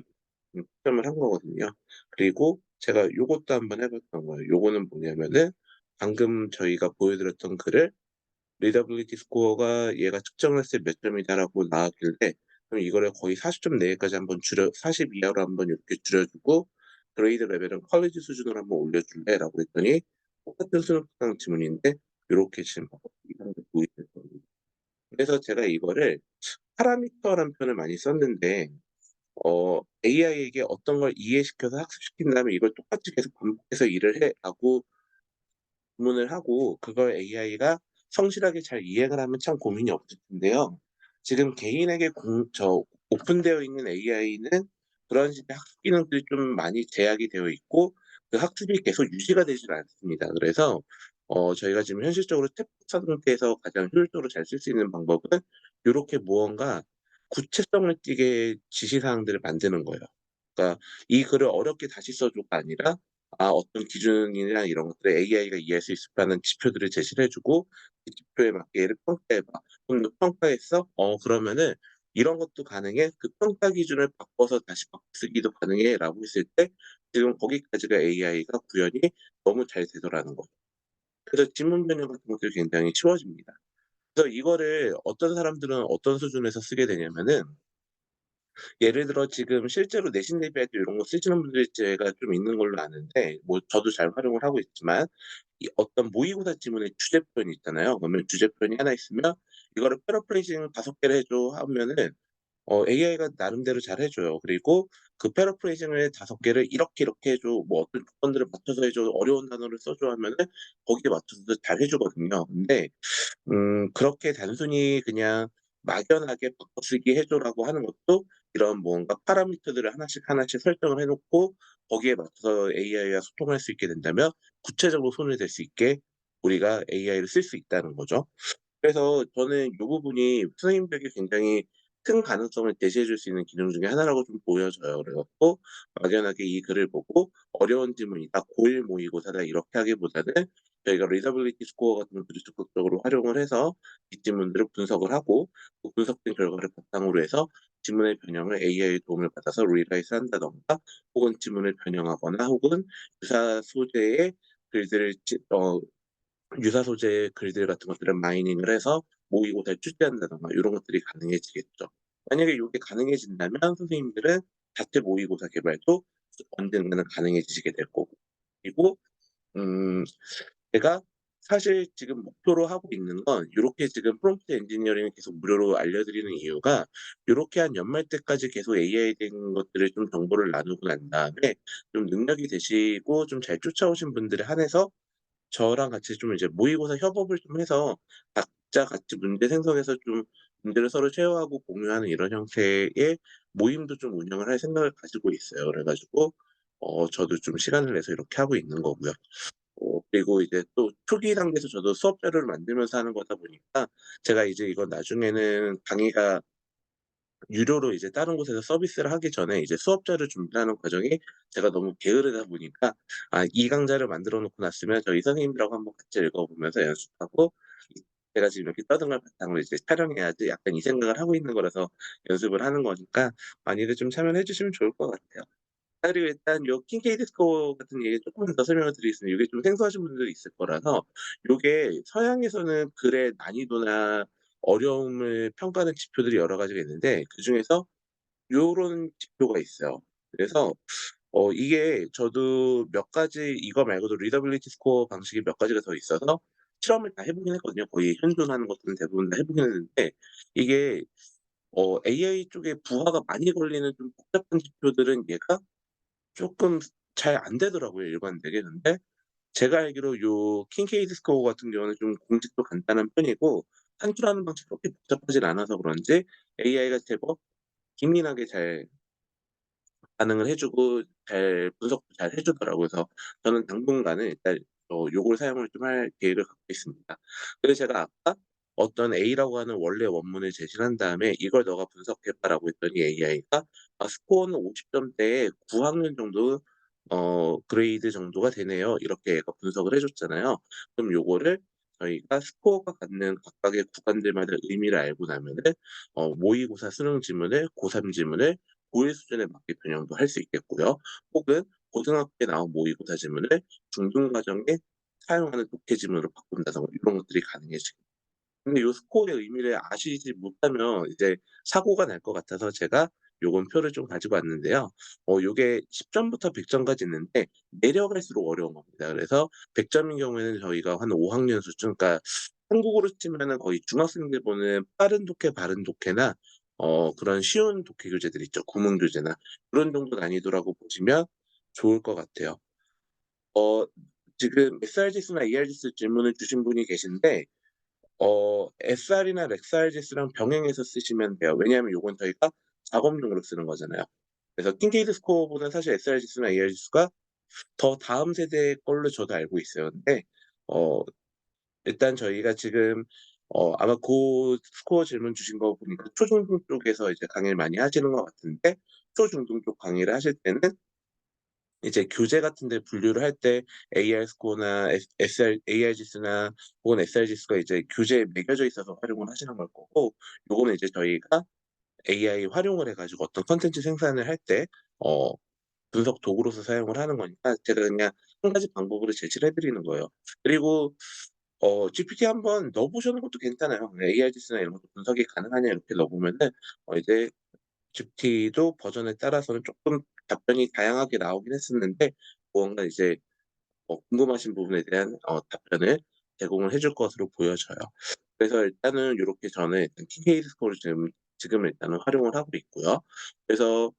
채점을 한 거거든요. 그리고 제가 요것도 한번 해 봤던 거예요. 요거는 뭐냐면은 방금 저희가 보여 드렸던 글을 리더빌리티 스코어가 얘가 측정했을 때 몇 점이다라고 나왔길래 그럼 이거를 거의 40점 내외까지 한번 줄여 40 이하로 한번 이렇게 줄여 주고 "그레이드 레벨은 퀄리티 수준으로 한번 올려 줄래?"라고 했더니 똑같은 수능 특강 지문인데 요렇게 지금 바꿔쓰기가 하는 게 보이더라고요. 그래서 제가 이거를 파라미터라는 표현을 많이 썼는데 AI에게 어떤 걸 이해시켜서 학습시킨 다음에 "이걸 똑같이 계속 반복해서 일을 해."라고 주문을 하고 그걸 AI가 성실하게 잘 이해를 하면 참 고민이 없을 텐데요. 지금 개인에게 오픈되어 있는 AI는 그런 식의 학습 기능들이 좀 많이 제약이 되어 있고 그 학습이 계속 유지가 되질 않습니다. 그래서 저희가 지금 현실적으로 탭 상태에서 가장 효율적으로 잘 쓸 수 있는 방법은 요렇게 무언가 구체성을 띠게 지시사항들을 만드는 거예요. 그러니까 이 글을 어렵게 다시 써 줘가 아니라 어떤 기준이나 이런 것들을 AI가 이해할 수 있을 만한 지표들을 제시를 해 주고 그 지표에 맞게 얘를 평가해 봐. 그럼 너 평가했어? 그러면은 이런 것도 가능해? 그 평가 기준을 바꿔서 다시 바꾸기도 가능해?"라고 했을 때 지금 거기까지가 AI가 구현이 너무 잘 되더라는 거죠. 그래서 지문 변형 같은 것들이 굉장히 쉬워집니다. 그래서 이거를 어떤 사람들은 어떤 수준에서 쓰게 되냐면은 예를 들어 지금 실제로 내신 대비할 때 요런 거 쓰시는 분들이 제가 좀 있는 걸로 아는데 뭐 저도 잘 활용을 하고 있지만 이 어떤 모의고사 지문에 주제표현이 있잖아요. 그러면 주제표현이 하나 있으면 "이거를 패러프레이징 5 개를 해 줘." 하면은 AI가 나름대로 잘 해 줘요. 그리고 그 패러프레이징을 5 개를 "이렇게 해 줘." 뭐 "어떤 조건들을 맞춰서 해 줘. 어려운 단어를 써 줘." 하면은 거기에 맞춰서 잘 해 주거든요. 근데 그렇게 단순히 그냥 막연하게 "바꿔쓰기 해 줘"라고 하는 것도 이런 뭔가 파라미터들을 하나씩 설정을 해 놓고 거기에 맞춰서 AI와 소통할 수 있게 된다면 구체적으로 손을 댈 수 있게 우리가 AI를 쓸 수 있다는 거죠. 그래서 저는 요 부분이 선생님들에게 굉장히 큰 가능성을 제시해 줄 수 있는 기능 중에 하나라고 좀 보여져요. 그래 갖고 막연하게 이 글을 보고 '어려운 질문이다. 고1 모의고사다.' 이렇게 하기보다는 저희가 리더빌리티 스코어 같은 것들을 적극적으로 활용을 해서 이 질문들을 분석을 하고 그 분석된 결과를 바탕으로 해서 지문의 변형을 AI의 도움을 받아서 리라이트를 한다든가 혹은 지문을 변형하거나 혹은 유사 소재의 글들을 유사 소재 글들 같은 것들을 마이닝을 해서 모의고사를 출제한다든가 요런 것들이 가능해지겠죠. 만약에 요게 가능해진다면 선생님들은 자체 모의고사 개발도 언젠가는 가능해지시게 될 거고, 그리고 음 제가 사실 지금 목표로 하고 있는 건 요렇게 지금 프롬프트 엔지니어링을 계속 무료로 알려드리는 이유가, 요렇게 한 연말 때까지 계속 AI 된 것들을 좀 정보를 나누고 난 다음에 좀 능력이 되시고 좀 잘 쫓아오신 분들에 한해서 저랑 같이 좀 이제 모의고사 협업을 좀 해서 각자 같이 문제 생성해서 좀 문제를 서로 쉐어하고 공유하는 이런 형태의 모임도 좀 운영을 할 생각을 가지고 있어요. 그래 가지고 저도 좀 시간을 내서 이렇게 하고 있는 거고요. 그리고 이제 또 초기 단계에서 저도 수업 자료를 만들면서 하는 거다 보니까 제가 이제 이건 나중에는 강의가 유료로 이제 다른 곳에서 서비스를 하기 전에 이제 수업자를 준비하는 과정이 제가 너무 게으르다 보니까 '아 이 강좌를 만들어 놓고 났으면 저희 선생님들하고 한번 같이 읽어 보면서 연습하고 이 제가 지금 이렇게 떠든 걸 바탕으로 이제 촬영해야지.' 약간 이 생각을 하고 있는 거라서 연습을 하는 거니까 많이들 좀 참여해 주시면 좋을 것 같아요. 그리고 일단 요 킨케이드 스코어 같은 얘기 쪼끔만 더 설명을 드리겠습니다. 요게 좀 생소하신 분들이 있을 거라서, 요게 서양에서는 글의 난이도나 어려움을 평가하는 지표들이 여러 가지가 있는데 그중에서 요런 지표가 있어요. 그래서 이게 저도 몇 가지 이거 말고도 리더빌리티 스코어 방식이 몇 가지가 더 있어서 실험을 다 해 보긴 했거든요. 거의 현존하는 것들은 대부분 다 해 보긴 했는데, 이게 AI 쪽에 부하가 많이 걸리는 좀 복잡한 지표들은 얘가 쪼끔 잘 안 되더라고요, 일관되게. 근데 제가 알기로 요 킨케이드 스코어 같은 경우는 좀 공식도 간단한 편이고 산출하는 방식이 그렇게 복잡하진 않아서 그런지 AI가 제법 기민하게 잘 반응을 해 주고 잘 분석도 잘 해 주더라고요. 그래서 저는 당분간은 일단 요걸 사용을 좀 할 계획을 갖고 있습니다. 그래서 제가 아까 어떤 A라고 하는 원래 원문을 제시를 한 다음에 "이걸 너가 분석해 봐라고." 했더니 AI가 스코어는 50 점대에 9 학년 정도 그레이드 정도가 되네요." 이렇게 얘가 분석을 해 줬잖아요. 그럼 요거를 저희가 스코어가 갖는 각각의 구간들마다 의미를 알고 나면은 모의고사 수능 지문을 고3 지문을 고1 수준에 맞게 변형도 할 수 있겠고요. 혹은 고등학교에 나온 모의고사 지문을 중등 과정에 사용하는 독해 지문으로 바꾼다든가 이런 것들이 가능해지고, 근데 요 스코어의 의미를 아시지 못하면 이제 사고가 날 것 같아서 제가 요건 표를 좀 가지고 왔는데요. 요게 10 점부터 100 점까지 있는데 내려갈수록 어려운 겁니다. 그래서 100 점인 경우에는 저희가 한 5 학년 수준, 그러니까 한국으로 치면은 거의 중학생들 보는 빠른 독해, 바른 독해나 그런 쉬운 독해 교재들 있죠. 구문 교재나 그런 정도 난이도라고 보시면 좋을 것 같아요. 어 지금 SR 지수나 ER 지수 질문을 주신 분이 계신데 SR이나 렉스R 지수랑 병행해서 쓰시면 돼요. 왜냐하면 요건 저희가 작업용으로 쓰는 거잖아요. 그래서 킨케이드 스코어보다는 사실 SR 지수나 ER 지수가 더 다음 세대 걸로 저도 알고 있어요. 근데 어 일단 저희가 지금 아마 고 스코어 질문 주신 거 보니까 초중등 쪽에서 이제 강의를 많이 하시는 것 같은데, 초중등 쪽 강의를 하실 때는 이제 교재 같은 데 분류를 할 때 AR 스코어나 AR 지수나 혹은 SR 지수가 이제 교재에 매겨져 있어서 활용을 하시는 걸 거고, 요거는 이제 저희가 AI 활용을 해 가지고 어떤 콘텐츠 생산을 할 때 어 분석 도구로서 사용을 하는 거니까 제가 그냥 한 가지 방법으로 제시를 해 드리는 거예요. 그리고 GPT 한번 넣어 보시는 것도 괜찮아요. AR 지수나 이런 것도 분석이 가능하냐 이렇게 넣어 보면은 이제 GPT도 버전에 따라서는 쪼끔 답변이 다양하게 나오긴 했었는데 무언가 이제 궁금하신 부분에 대한 답변을 제공을 해줄 것으로 보여져요. 그래서 일단은 요렇게 저는 일단 TK 스코어를 지금 일단은 활용을 하고 있고요. 그래서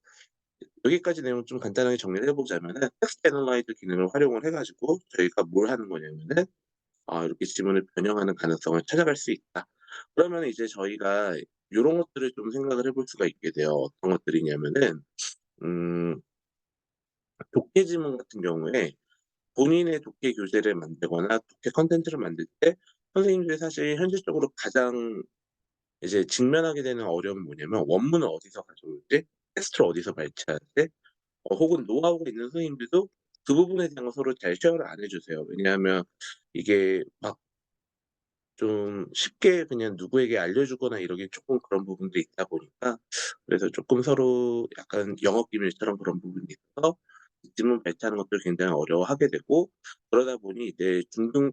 여기까지 내용 좀 간단하게 정리를 해 보자면은 텍스트 애널라이저 기능을 활용을 해 가지고 저희가 뭘 하는 거냐면은 이렇게 지문을 변형하는 가능성을 찾아갈 수 있다. 그러면 이제 저희가 요런 것들을 좀 생각을 해볼 수가 있게 돼요. 어떤 것들이냐면은 음 독해 지문 같은 경우에 본인의 독해 교재를 만들거나 독해 콘텐츠를 만들 때 선생님들이 사실 현실적으로 가장 이제 직면하게 되는 어려움은 뭐냐면 원문을 어디서 가져올지, 텍스트를 어디서 발췌할지, 혹은 노하우가 있는 선생님들도 그 부분에 대한 거 서로 잘 쉐어를 안 해 주세요. 왜냐하면 이게 막 좀 쉽게 그냥 누구에게 알려주거나 이러기 쪼끔 그런 부분도 있다 보니까, 그래서 쪼끔 서로 약간 영업 비밀처럼 그런 부분이 있어서 지문 배치하는 것들을 굉장히 어려워하게 되고, 그러다 보니 이제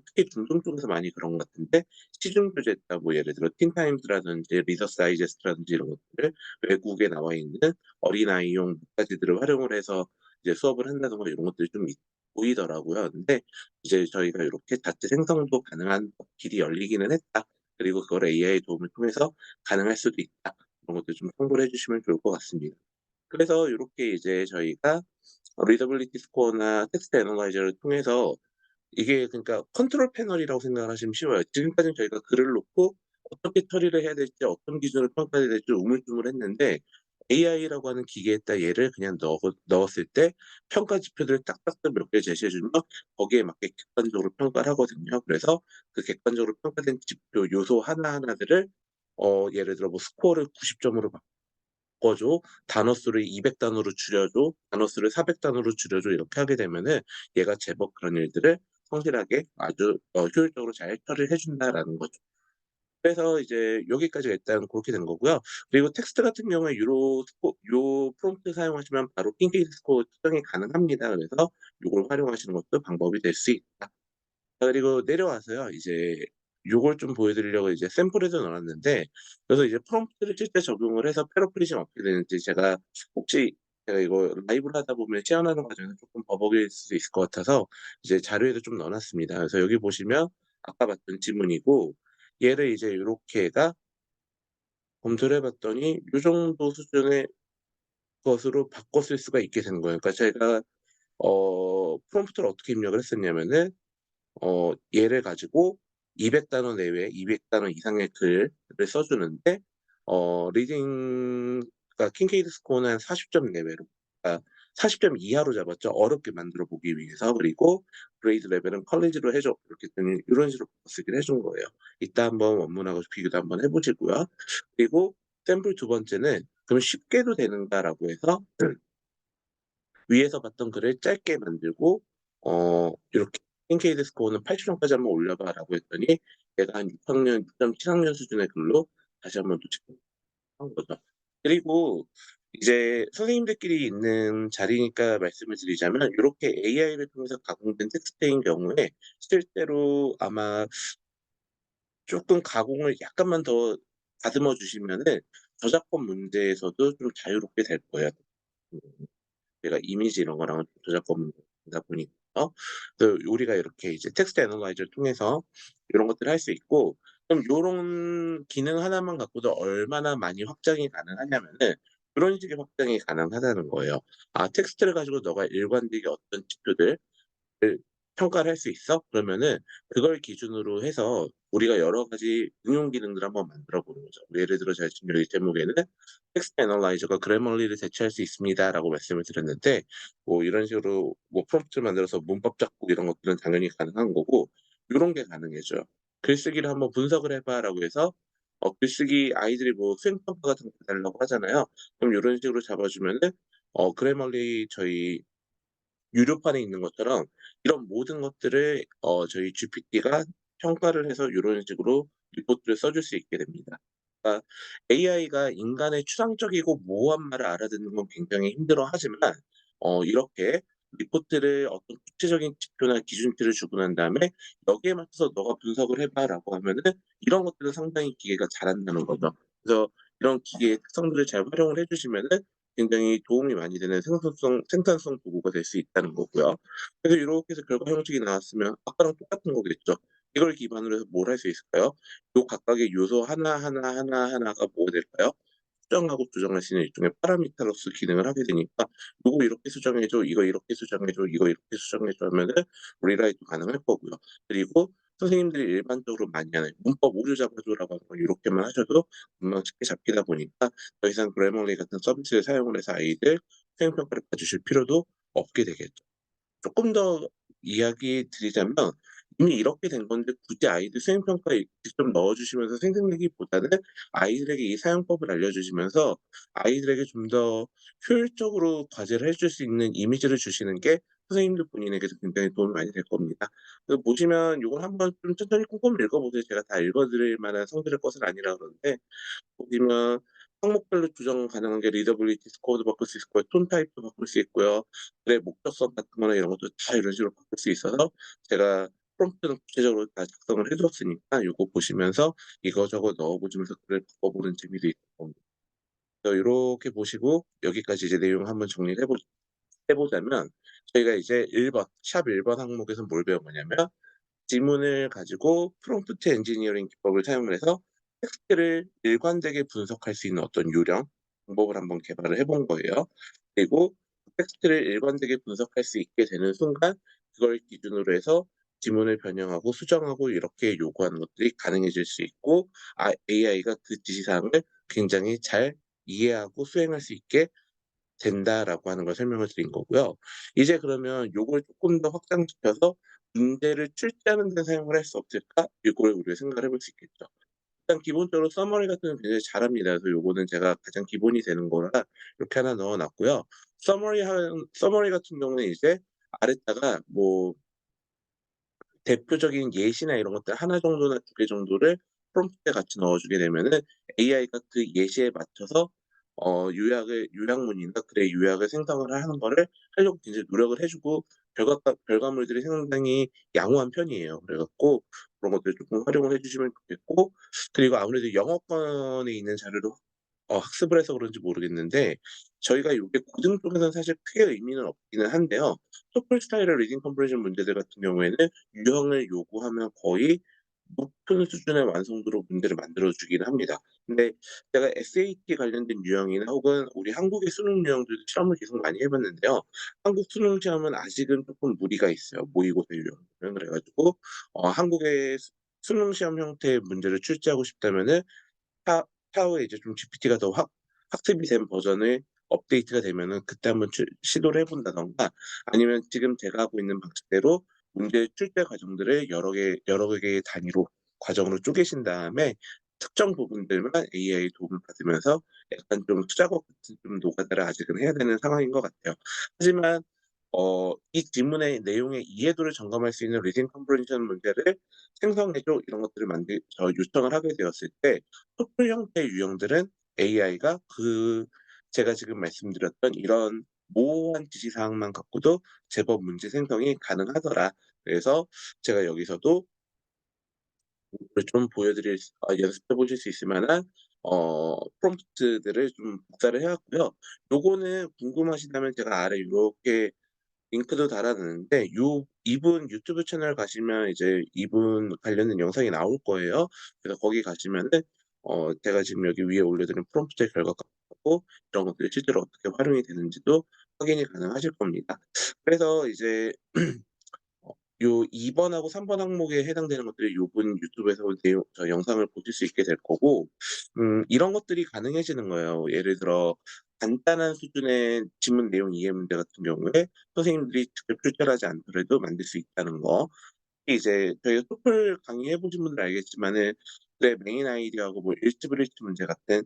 특히 중동 쪽에서 많이 그런 것 같은데, 시중 교재다 뭐 예를 들어 틴타임스라든지 리더스 다이제스트라든지 이런 것들을 외국에 나와 있는 어린아이용 문자재들을 활용을 해서 이제 수업을 한다든가 이런 것들이 좀 보이더라고요. 근데 이제 저희가 요렇게 자체 생성도 가능한 길이 열리기는 했다. 그리고 그걸 AI 도움을 통해서 가능할 수도 있다. 그런 것들 좀 참고를 해 주시면 좋을 것 같습니다. 그래서 요렇게 이제 저희가 리더빌리티 스코어나 텍스트 애널라이저를 통해서, 이게 그러니까 컨트롤 패널이라고 생각을 하시면 쉬워요. 지금까지는 저희가 글을 놓고 어떻게 처리를 해야 될지, 어떤 기준으로 평가해야 될지 우물쭈물했는데, AI라고 하는 기계에다 얘를 그냥 넣었을 때 평가 지표들을 딱딱딱 몇 개 제시해 주면 거기에 맞게 객관적으로 평가를 하거든요. 그래서 그 객관적으로 평가된 지표 요소 하나하나들을 예를 들어 뭐 스코어를 90 점으로 바꿔 줘, 단어 수를 200 단어로 줄여 줘, 단어 수를 400 단어로 줄여 줘, 이렇게 하게 되면은 얘가 제법 그런 일들을 성실하게 아주 효율적으로 잘 처리를 해 준다라는 거죠. 그래서 이제 여기까지가 일단 고렇게 된 거고요. 그리고 텍스트 같은 경우에 요 프롬프트 사용하시면 바로 킹케이스 스코어 측정이 가능합니다. 그래서 요걸 활용하시는 것도 방법이 될 수 있다. 그리고 내려와서요, 이제 요걸 좀 보여 드리려고 이제 샘플에도 넣어 놨는데, 그래서 이제 프롬프트를 실제 적용을 해서 패러프리징 어떻게 되는지, 혹시 제가 이거 라이브를 하다 보면 체험하는 과정에서 쪼끔 버벅일 수도 있을 것 같아서 이제 자료에도 좀 넣어 놨습니다. 그래서 여기 보시면 아까 봤던 지문이고, 얘를 이제 요렇게에다 검토를 해 봤더니 요 정도 수준의 것으로 바꿔 쓸 수가 있게 된 거예요. 그러니까 제가 프롬프트를 어떻게 입력을 했었냐면은, 얘를 가지고 200 단어 내외 200 단어 이상의 글을 써 주는데, 그러니까 킹케이드 스코어는 한 40점 내외로, 그러니까 40점 이하로 잡았죠, 어렵게 만들어 보기 위해서. 그리고 그레이드 레벨은 컬리지로 해 줘, 이렇게 했더니 요런 식으로 바꿔쓰기를 해준 거예요. 이따 한번 원문하고 비교도 한번 해 보시고요. 그리고 샘플 두 번째는 '그럼 쉽게도 되는가?'라고 해서 위에서 봤던 글을 짧게 만들고, 이렇게 킹케이드 스코어는 80 점까지 한번 올려 봐라고 했더니 얘가 한 6 학년 6.7 학년 수준의 글로 다시 한번 또 체크한 거죠. 그리고 이제 선생님들끼리 있는 자리니까 말씀을 드리자면, 요렇게 AI를 통해서 가공된 텍스트인 경우에 실제로 아마 쪼끔 가공을 약간만 더 다듬어 주시면은 저작권 문제에서도 좀 자유롭게 될 거예요. 음. 제가 이미지 이런 거랑은 저작권이다 보니까. 그 우리가 이렇게 이제 텍스트 애널라이저를 통해서 이런 것들을 할 수 있고, 그럼 요런 기능 하나만 갖고도 얼마나 많이 확장이 가능하냐면은 그런 식의 확장이 가능하다는 거예요. 아, 텍스트를 가지고 너가 일관되게 어떤 지표들 을 평가를 할 수 있어? 그러면은 그걸 기준으로 해서 우리가 여러 가지 응용 기능들을 한번 만들어 보는 거죠. 예를 들어 제가 지금 여기 제목에는 "텍스트 애널라이저가 그래머리를 대체할 수 있습니다."라고 말씀을 드렸는데, 뭐 이런 식으로 뭐 프롬프트를 만들어서 문법 작곡 이런 것들은 당연히 가능한 거고, 요런 게 가능해져요. "글쓰기를 한번 분석을 해 봐."라고 해서 글쓰기 아이들이 뭐 수행 평가 같은 거 해 달라고 하잖아요. 그럼 요런 식으로 잡아 주면은 그래머리 저희 유료판에 있는 것처럼 이런 모든 것들을 저희 GPT가 평가를 해서 요런 식으로 리포트를 써줄 수 있게 됩니다. 그러니까 AI가 인간의 추상적이고 모호한 말을 알아듣는 건 굉장히 힘들어하지만, 이렇게 리포트를 어떤 구체적인 지표나 기준치를 주고 난 다음에 "여기에 맞춰서 너가 분석을 해 봐."라고 하면은 이런 것들은 상당히 기계가 잘한다는 거죠. 그래서 이런 기계의 특성들을 잘 활용을 해 주시면은 굉장히 도움이 많이 되는 생산성 도구가 될 수 있다는 거고요. 그래서 요렇게 해서 결과 형식이 나왔으면 아까랑 똑같은 거겠죠. 이걸 기반으로 해서 뭘 할 수 있을까요? 요 각각의 요소 하나하나가 뭐가 될까요? 수정하고 조정할 수 있는 일종의 파라미터로서 기능을 하게 되니까 "요거 이렇게 수정해 줘. 이거 이렇게 수정해 줘. 이거 이렇게 수정해 줘." 하면은 리라이트 가능할 거고요. 그리고 선생님들이 일반적으로 많이 하는 "문법 오류 잡아 줘"라고 하는 거 요렇게만 하셔도 금방 쉽게 잡히다 보니까 더 이상 그래머리 같은 서비스를 사용을 해서 아이들 수행 평가를 봐주실 필요도 없게 되겠죠. 쪼끔 더 이야기 드리자면, 이미 이렇게 된 건데 굳이 아이들 수행 평가에 직접 넣어 주시면서 생색내기보다는 아이들에게 이 사용법을 알려주시면서 아이들에게 좀 더 효율적으로 과제를 해줄 수 있는 이미지를 주시는 게 선생님들 본인에게도 굉장히 도움이 많이 될 겁니다. 그 보시면 요걸 한번 좀 천천히 꼼꼼히 읽어 보세요. 제가 다 읽어 드릴 만한 성질의 것은 아니라 그러는데, 보시면 항목별로 조정 가능한 게 리더빌리티 스코어도 바꿀 수 있고요. 톤 타입도 바꿀 수 있고요. 글의 목적성 같은 거나 이런 것도 다 이런 식으로 바꿀 수 있어서 제가 프롬프트는 구체적으로 다 작성을 해 뒀으니까 요거 보시면서 이거저거 넣어 보시면서 글을 바꿔보는 재미도 있고, 요렇게 보시고 여기까지 이제 내용 한번 정리를 해 보자면, 저희가 이제 1번 샵 1번 항목에서 뭘 배워보냐면, 지문을 가지고 프롬프트 엔지니어링 기법을 사용을 해서 텍스트를 일관되게 분석할 수 있는 어떤 요령, 방법을 한번 개발을 해본 거예요. 그리고 텍스트를 일관되게 분석할 수 있게 되는 순간 그걸 기준으로 해서 지문을 변형하고 수정하고 이렇게 요구하는 것들이 가능해질 수 있고, AI가 그 지시사항을 굉장히 잘 이해하고 수행할 수 있게 된다라고 하는 걸 설명을 드린 거고요. 이제 그러면 요걸 쪼끔 더 확장시켜서 '문제를 출제하는 데 사용을 할 수 없을까?' 요걸 우리가 생각을 해볼 수 있겠죠. 일단 기본적으로 서머리 같은 건 굉장히 잘합니다. 그래서 요거는 제가 가장 기본이 되는 거라 이렇게 하나 넣어 놨고요. 서머리 같은 경우는 이제 아래다가 뭐 대표적인 예시나 이런 것들 하나 정도나 두 개 정도를 프롬프트에 같이 넣어 주게 되면은 AI가 그 예시에 맞춰서 요약문이나 글의 요약을 생성을 하는 거를 하려고 굉장히 노력을 해 주고, 결과물들이 상당히 양호한 편이에요. 그래 갖고 그런 것들 쪼끔 활용을 해 주시면 좋겠고, 그리고 아무래도 영어권에 있는 자료를 학습을 해서 그런지 모르겠는데, 저희가 요게 고등 쪽에서는 사실 크게 의미는 없기는 한데요. 토플 스타일의 리딩 컴프레션 문제들 같은 경우에는 유형을 요구하면 거의 높은 수준의 완성도로 문제를 만들어 주기는 합니다. 근데 제가 SAT 관련된 유형이나 혹은 우리 한국의 수능 유형들도 실험을 계속 많이 해 봤는데요. 한국 수능 시험은 아직은 쪼끔 무리가 있어요, 모의고사 유형은. 그래 가지고 한국의 수능 시험 형태의 문제를 출제하고 싶다면은 차 차후에 이제 좀 GPT가 더 학습이 된 버전을 업데이트가 되면은 그때 한번 시도를 해 본다든가, 아니면 지금 제가 하고 있는 방식대로 문제 출제 과정들을 여러 개의 단위로 과정으로 쪼개신 다음에 특정 부분들만 AI 도움을 받으면서 약간 좀 투작업 같은 좀 노가다를 아직은 해야 되는 상황인 것 같아요. 하지만 이 지문의 내용의 이해도를 점검할 수 있는 리딩 컴프레hen션 문제를 생성해 줘, 이런 것들을 요청을 하게 되었을 때 토플 형태의 유형들은 AI가 제가 지금 말씀드렸던 이런 모호한 지시사항만 갖고도 제법 문제 생성이 가능하더라. 그래서 제가 여기서도 그걸 좀 연습해 보실 수 있을 만한 프롬프트들을 좀 복사를 해 왔고요. 요거는 궁금하시다면 제가 아래 요렇게 링크도 달아 놓는데, 이분 유튜브 채널 가시면 이제 이분 관련된 영상이 나올 거예요. 그래서 거기 가시면은 제가 지금 여기 위에 올려 드린 프롬프트의 결과값하고 이런 것들이 실제로 어떻게 활용이 되는지도 확인이 가능하실 겁니다. 그래서 이제 요 2 번하고 3번 항목에 해당되는 것들이 요분 유튜브에서 영상을 보실 수 있게 될 거고, 이런 것들이 가능해지는 거예요. 예를 들어 간단한 수준의 지문 내용 이해 문제 같은 경우에 선생님들이 직접 출제를 하지 않더라도 만들 수 있다는 거. 특히 이제 저희가 토플 강의해 보신 분들은 알겠지만은 그 메인 아이디어하고 뭐 일치 불일치 문제 같은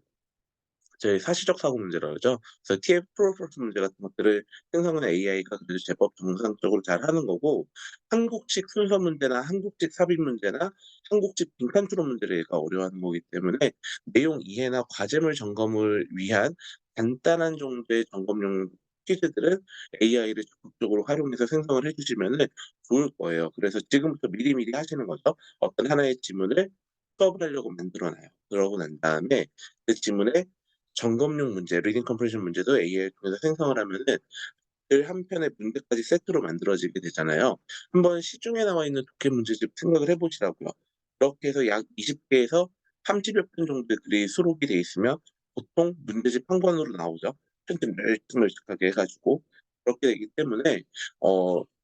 저희 사시적 사고 문제라 그러죠. 그래서 TF 프로포스 문제 같은 것들을 생성은 AI가 그래도 제법 정상적으로 잘하는 거고, 한국식 순서 문제나 한국식 삽입 문제나 한국식 빈칸 추론 문제를 얘가 어려워하는 거기 때문에 내용 이해나 과제물 점검을 위한 간단한 정도의 점검용 퀴즈들은 AI를 적극적으로 활용해서 생성을 해 주시면은 좋을 거예요. 그래서 지금부터 미리미리 하시는 거죠. 어떤 하나의 지문을 수업을 하려고 만들어 놔요. 그러고 난 다음에 그 지문에 점검용 문제, 리딩 컴프레션 문제도 AI를 통해서 생성을 하면은 글 한 편의 문제까지 세트로 만들어지게 되잖아요. 한번 시중에 나와 있는 독해 문제집 생각을 해 보시라고요. 그렇게 해서 약 20 개에서 30여 편 정도의 글이 수록이 돼 있으면 보통 문제집 한 권으로 나오죠. 편집 널찍널찍하게 해 가지고. 그렇게 되기 때문에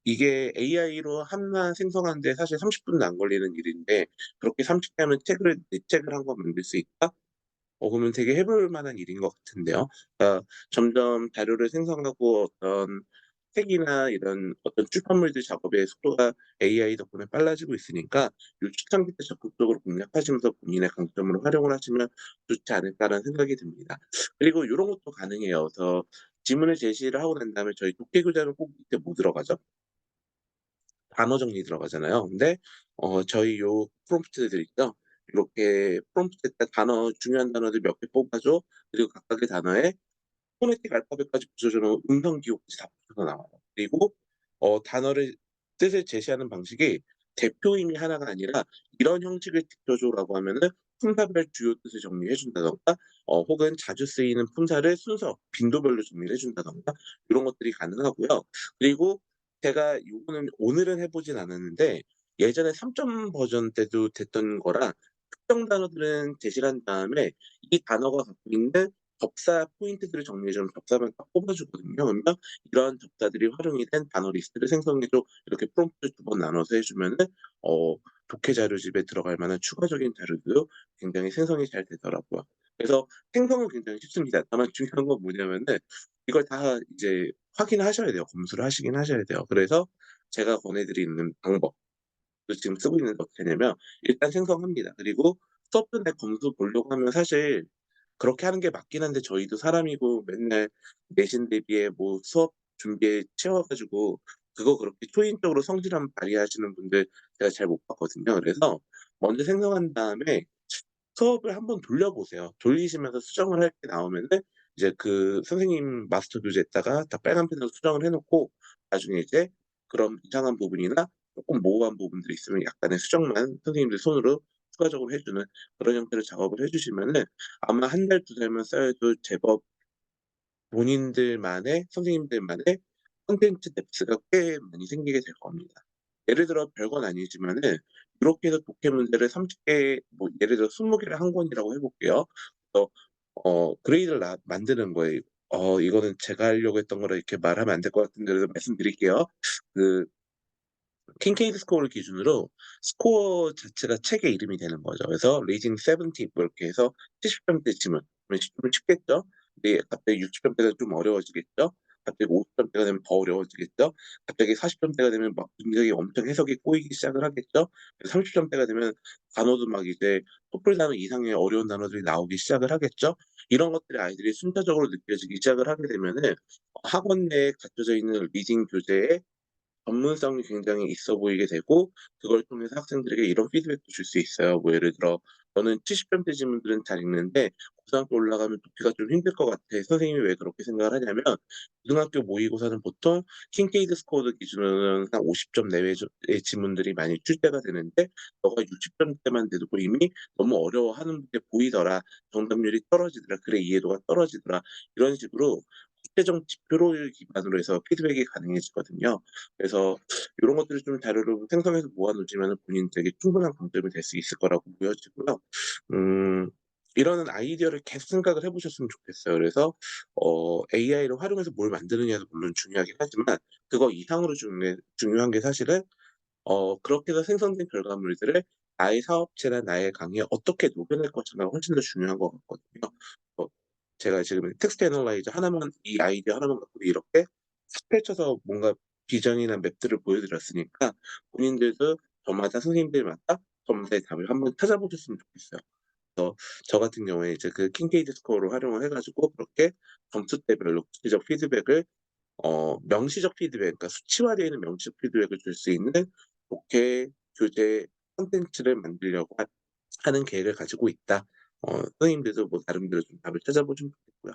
이게 AI로 하나 생성하는 데 사실 30 분도 안 걸리는 일인데, 그렇게 30개 하면 책을 4 책을 한 권 만들 수 있다? 그러면 되게 해볼 만한 일인 것 같은데요. 그러니까 점점 자료를 생성하고 어떤 책이나 이런 어떤 출판물들 작업의 속도가 AI 덕분에 빨라지고 있으니까 요 초창기 때 적극적으로 공략하시면서 본인의 강점으로 활용을 하시면 좋지 않을까라는 생각이 듭니다. 그리고 요런 것도 가능해요. 그래서 지문을 제시를 하고 난 다음에 저희 독해 교재는 꼭 밑에 뭐 들어가죠? 단어 정리 들어가잖아요. 근데 저희 요 프롬프트들 있죠? 이렇게 프롬프트에다 단어 중요한 단어들 몇 개 뽑아 줘. 그리고 각각의 단어에 포네틱 알파벳까지 붙여 놓은 음성 기호까지 다 붙여서 나와요. 그리고 단어를 뜻을 제시하는 방식이 대표임이 하나가 아니라 "이런 형식을 지켜줘."라고 하면은 품사별 주요 뜻을 정리해 준다든가 혹은 자주 쓰이는 품사를 순서 빈도별로 정리를 해 준다든가 요런 것들이 가능하고요. 그리고 제가 요거는 오늘은 해 보진 않았는데 예전에 3점 버전 때도 됐던 거라 특정 단어들은 제시를 한 다음에 이 단어가 갖고 있는 접사 포인트들을 정리해 주면 접사만 딱 뽑아 주거든요. 그러면 "이러한 접사들이 활용이 된 단어 리스트를 생성해 줘." 이렇게 프롬프트를 2번 나눠서 해 주면은 어 독해 자료집에 들어갈 만한 추가적인 자료도 굉장히 생성이 잘 되더라고요. 그래서 생성은 굉장히 쉽습니다. 다만 중요한 건 뭐냐면은 이걸 다 이제 확인하셔야 돼요. 검수를 하시긴 하셔야 돼요. 그래서 제가 권해 드리는 방법 지금 쓰고 있는 게 어떻게 하냐면 일단 생성합니다. 그리고 수업 전에 검수 보려고 하면 사실 그렇게 하는 게 맞긴 한데 저희도 사람이고 맨날 내신 대비에 뭐 수업 준비에 채워 가지고 그거 그렇게 초인적으로 성실함 발휘하시는 분들 제가 잘 못 봤거든요. 그래서 먼저 생성한 다음에 수업을 한번 돌려보세요. 돌리시면서 수정을 할 게 나오면은 이제 그 선생님 마스터 교재에다가 다 빨간 펜으로 수정을 해 놓고 나중에 이제 그런 이상한 부분이나 쪼끔 모호한 부분들이 있으면 약간의 수정만 선생님들 손으로 추가적으로 해 주는 그런 형태로 작업을 해 주시면은 아마 한 달, 2달만 쌓여도 제법 본인들만의 선생님들만의 콘텐츠 뎁스가 꽤 많이 생기게 될 겁니다. 예를 들어 별건 아니지만은 이렇게 해서 독해 문제를 30개 뭐 예를 들어 20 개를 한 권이라고 해 볼게요. 그래서 그레이드를 만드는 거예요. 이거는 제가 하려고 했던 거라 이렇게 말하면 안 될 것 같은데 그래도 말씀드릴게요. 그 kincaid 스코어를 기준으로 스코어 자체가 책의 이름이 되는 거죠. 그래서 reading 70 뭐 이렇게 해서 70 점대쯤은 그러면 좀 쉽겠죠. 근데 갑자기 60 점대가 좀 어려워지겠죠. 갑자기 50 점대가 되면 더 어려워지겠죠. 갑자기 40 점대가 되면 막 굉장히 엄청 해석이 꼬이기 시작을 하겠죠. 30 점대가 되면 단어도 막 이제 토플 단어 이상의 어려운 단어들이 나오기 시작을 하겠죠. 이런 것들이 아이들이 순차적으로 느껴지기 시작을 하게 되면은 학원 내에 갖춰져 있는 리딩 교재에 전문성이 굉장히 있어 보이게 되고 그걸 통해서 학생들에게 이런 피드백도 줄 수 있어요. 뭐 예를 들어 "너는 70 점대 지문들은 잘 읽는데 고등학교 올라가면 독해가 좀 힘들 것 같아." 선생님이 왜 그렇게 생각을 하냐면 고등학교 모의고사는 보통 킨케이드 스코어를 기준으로는 한 50점 내외 의 지문들이 많이 출제가 되는데 "너가 60 점대만 돼도 이미 너무 어려워하는 게 보이더라. 정답률이 떨어지더라. 글의 이해도가 떨어지더라." 이런 식으로 구체적 지표를 기반으로 해서 피드백이 가능해지거든요. 그래서 요런 것들을 좀 자료로 생성해서 모아 놓으시면은 본인들에게 충분한 강점이 될 수 있을 거라고 보여지고요. 음 이런 아이디어를 계속 생각을 해 보셨으면 좋겠어요. 그래서 AI를 활용해서 뭘 만드느냐도 물론 중요하긴 하지만 그거 이상으로 중요한 게 사실은 그렇게 해서 생성된 결과물들을 나의 사업체나 나의 강의에 어떻게 녹여낼 것인가가 훨씬 더 중요한 것 같거든요. 어 제가 지금 텍스트 애널라이저 하나만 이 아이디어 하나만 갖고도 이렇게 싹 펼쳐서 뭔가 비전이나 맵들을 보여 드렸으니까 본인들도 저마다 선생님들마다 저마다의 답을 한번 찾아보셨으면 좋겠어요. 그래서 저 같은 경우에 이제 그 킨케이드 스코어를 활용을 해 가지고 그렇게 점수대별로 구체적 피드백을 명시적 피드백 그러니까 수치화되어 있는 명시적 피드백을 줄 수 있는 독해 교재 콘텐츠를 만들려고 하는 계획을 가지고 있다. 선생님들도 뭐 나름대로 좀 답을 찾아보시면 좋겠고요.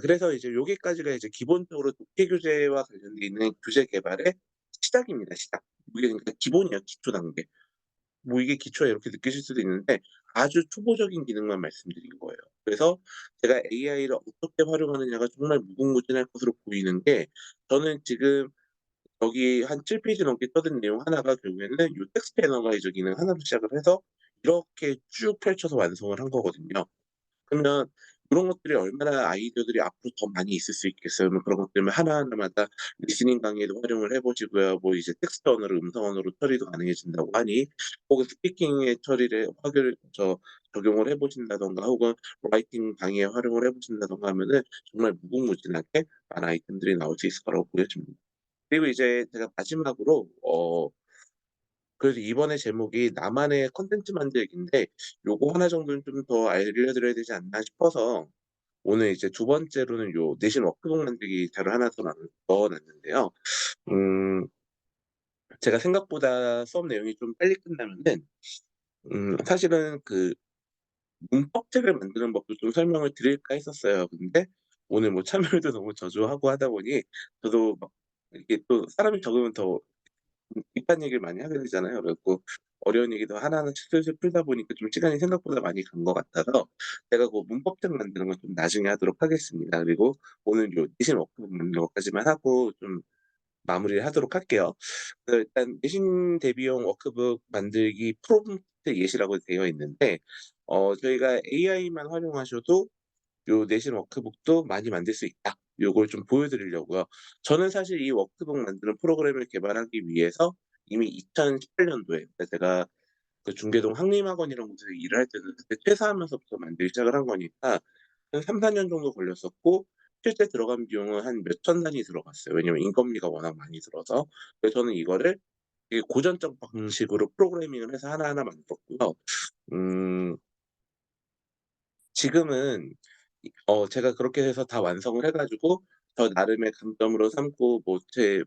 그래서 이제 요게까지가 이제 기본적으로 독해 교재와 관련돼 있는 교재 개발의 시작입니다, 시작. 이게 그러니까 기본이에요, 기초 단계. 뭐 이게 기초야 이렇게 느끼실 수도 있는데 아주 초보적인 기능만 말씀드린 거예요. 그래서 제가 AI를 어떻게 활용하느냐가 정말 무궁무진할 것으로 보이는 게 저는 지금 여기 한 7 페이지 넘게 써둔 내용 하나가 결국에는 요 텍스트 애널라이저 기능 하나로 시작을 해서 이렇게 쭉 펼쳐서 완성을 한 거거든요. 그러면 그런 것들이 얼마나 아이디어들이 앞으로 더 많이 있을 수 있겠어요. 뭐 그런 것들을 하나하나마다 리스닝 강의에도 활용을 해 보시고요. 뭐 이제 텍스트 언어를 음성 언어로 처리도 가능해진다고 하니 혹은 스피킹의 처리를 적용을 해 보신다든가 혹은 라이팅 강의에 활용을 해 보신다든가 하면은 정말 무궁무진하게 많은 아이템들이 나올 수 있을 거라고 보여집니다. 그리고 이제 제가 마지막으로 그래서 이번에 제목이 나만의 콘텐츠 만들기인데 요거 하나 정도는 좀 더 알려드려야 되지 않나 싶어서 오늘 이제 두 번째로는 요 내신 워크북 만들기 자료 하나 더 넣어 놨는데요. 음 제가 생각보다 수업 내용이 좀 빨리 끝나면은 사실은 그 문법책을 만드는 법도 좀 설명을 드릴까 했었어요. 근데 오늘 뭐 참여율도 너무 저조하고 하다 보니 저도 막 이게 또 사람이 적으면 더 딥한 얘기를 많이 하게 되잖아요. 그래 갖고 어려운 얘기도 하나하나씩 슬슬 풀다 보니까 좀 시간이 생각보다 많이 간 것 같아서 제가 그 문법책 만드는 건 좀 나중에 하도록 하겠습니다. 그리고 오늘 요 내신 워크북 만드는 것까지만 하고 좀 마무리를 하도록 할게요. 일단 내신 대비용 워크북 만들기 프롬프트 예시라고 되어 있는데 저희가 AI만 활용하셔도 요 내신 워크북도 많이 만들 수 있다. 요걸 좀 보여 드리려고요. 저는 사실 이 워크북 만드는 프로그램을 개발하기 위해서 이미 2018 년도에 그때 제가 그 중계동 한림학원 이런 곳에서 일을 할 때는 그때 퇴사하면서부터 만들기 시작을 한 거니까 한 3-4년 정도 걸렸었고 실제 들어간 비용은 한 몇천 단위 들어갔어요. 왜냐면 인건비가 워낙 많이 들어서. 그래서 저는 이거를 되게 고전적 방식으로 프로그래밍을 해서 하나하나 만들었고요. 음 지금은 제가 그렇게 해서 다 완성을 해 가지고 저 나름의 강점으로 삼고 뭐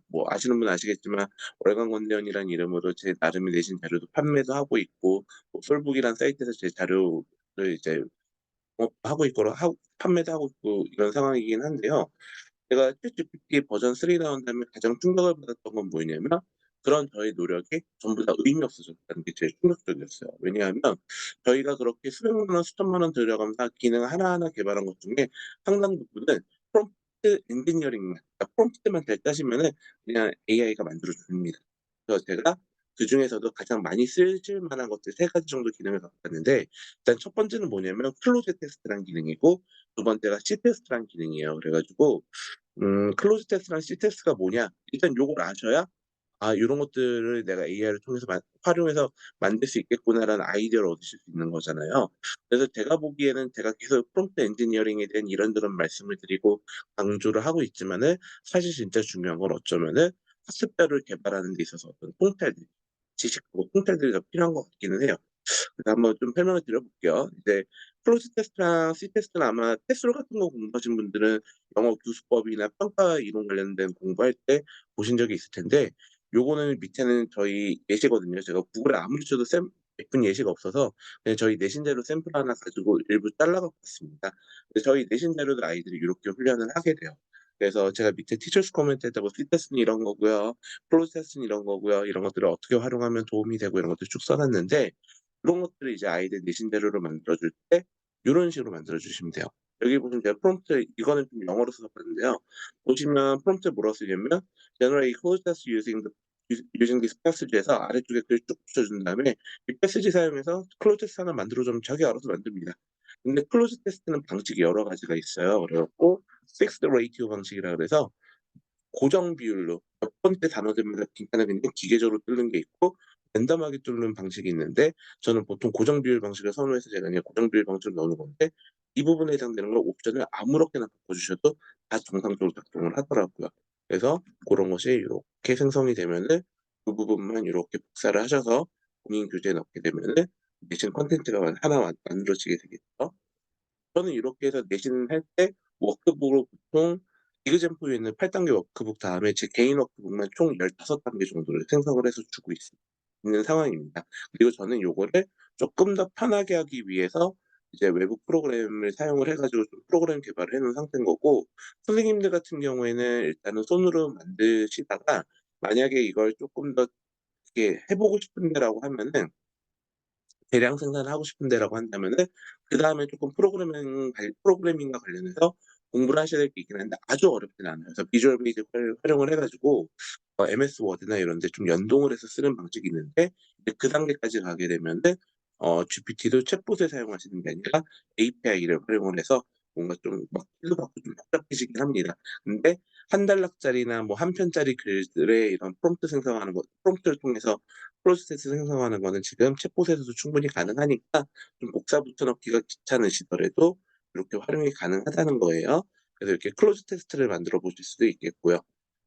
뭐 아시는 분은 아시겠지만 월간 권대원이라는 이름으로 제 나름의 내신 자료도 판매도 하고 있고 뭐 솔북이라는 사이트에서 제 자료를 이제 하고 있고 하고 판매도 하고 있고 이런 상황이긴 한데요. 제가 챗GPT 버전 3 나온 다음에 가장 충격을 받았던 건 뭐였냐면 그런 저의 노력이 전부 다 의미 없어졌다는 게 제일 충격적이었어요. 왜냐하면 저희가 그렇게 수백만 원, 수천만 원 들여가면서 기능 하나하나 개발한 것 중에 상당 부분은 프롬프트 엔지니어링만 그러니까 프롬프트만 잘 짜시면은 그냥 AI가 만들어 줍니다. 그래서 제가 그중에서도 가장 많이 쓰실 만한 것들 3 가지 정도 기능을 갖고 왔는데 일단 첫 번째는 뭐냐면 클로즈 테스트라는 기능이고 두 번째가 C 테스트라는 기능이에요. 그래 가지고 클로즈 테스트랑 C 테스트가 뭐냐? 일단 요걸 아셔야 '아 요런 것들을 내가 AI를 통해서 활용해서 만들 수 있겠구나.'라는 아이디어를 얻으실 수 있는 거잖아요. 그래서 제가 보기에는 제가 계속 프롬프트 엔지니어링에 대한 이런저런 말씀을 드리고 강조를 하고 있지만은 사실 진짜 중요한 건 어쩌면은 학습자를 개발하는 데 있어서 어떤 통찰들, 지식하고 통찰들이 더 필요한 것 같기는 해요. 그래서 한번 좀 설명을 드려 볼게요. 이제 클로즈 테스트랑 C 테스트는 아마 테스트롤 같은 거 공부하신 분들은 영어 교수법이나 평가 이론 관련된 공부할 때 보신 적이 있을 텐데 요거는 밑에는 저희 예시거든요. 제가 구글에 아무리 쳐도 예쁜 예시가 없어서 그냥 저희 내신 자료 샘플 하나 가지고 일부 잘라 갖고 왔습니다. 근데 저희 내신 자료도 아이들이 요렇게 훈련을 하게 돼요. 그래서 제가 밑에 티처스 코멘트에다가 C 테스트는 이런 거고요. 클로즈 테스트는 이런 거고요. 이런 것들을 어떻게 활용하면 도움이 되고 이런 것들 쭉 써 놨는데 그런 것들을 이제 아이들 내신 자료로 만들어 줄 때 요런 식으로 만들어 주시면 돼요. 여기 보시면 제가 프롬프트 이거는 좀 영어로 써 봤는데요. 보시면 프롬프트에 뭐라고 쓰냐면 "Generate code test using this passage"에서 아래쪽에 글 쭉 붙여 준 다음에 이 패시지 사용해서 클로즈 테스트 하나 만들어 주면 자기가 알아서 만듭니다. 근데 클로즈 테스트는 방식이 여러 가지가 있어요. 그래 갖고 fixed ratio 방식이라 그래서 고정 비율로 몇 번째 단어들마다 빈칸을 그냥 기계적으로 뚫는 게 있고 랜덤하게 뚫는 방식이 있는데 저는 보통 고정 비율 방식을 선호해서 제가 그냥 고정 비율 방식을 넣는 건데 이 부분에 해당되는 걸 옵션을 아무렇게나 바꿔 주셔도 다 정상적으로 작동을 하더라고요. 그래서 고런 것이 요렇게 생성이 되면은 그 부분만 요렇게 복사를 하셔서 본인 교재에 넣게 되면은 내신 콘텐츠가 하나 만들어지게 되겠죠. 저는 이렇게 해서 내신할 때 워크북으로 보통 이그젠포에 있는 8 단계 워크북 다음에 제 개인 워크북만 총 15 단계 정도를 생성을 해서 주고 있는 상황입니다. 그리고 저는 요거를 쪼끔 더 편하게 하기 위해서 이제 외부 프로그램을 사용을 해 가지고 좀 프로그램 개발을 해 놓은 상태인 거고 선생님들 같은 경우에는 일단은 손으로 만드시다가 만약에 이걸 쪼끔 더 이렇게 해 보고 싶은데라고 하면은 대량 생산을 하고 싶은데라고 한다면은 그다음에 쪼끔 프로그래밍과 관련해서 공부를 하셔야 될 게 있긴 한데 아주 어렵진 않아요. 그래서 비주얼 베이직을 활용을 해 가지고 MS 워드나 이런 데 좀 연동을 해서 쓰는 방식이 있는데 이제 그 단계까지 가게 되면은 GPT도 챗봇을 사용하시는 게 아니라 API를 활용을 해서 뭔가 좀 막 키도 받고 좀 복잡해지긴 합니다. 근데 한 단락짜리나 뭐 한 편짜리 글들의 이런 프롬프트를 통해서 프로세스 생성하는 거는 지금 챗봇에서도 충분히 가능하니까 좀 복사 붙여 넣기가 귀찮으시더라도 이렇게 활용이 가능하다는 거예요. 그래서 이렇게 클로즈 테스트를 만들어 보실 수도 있겠고요.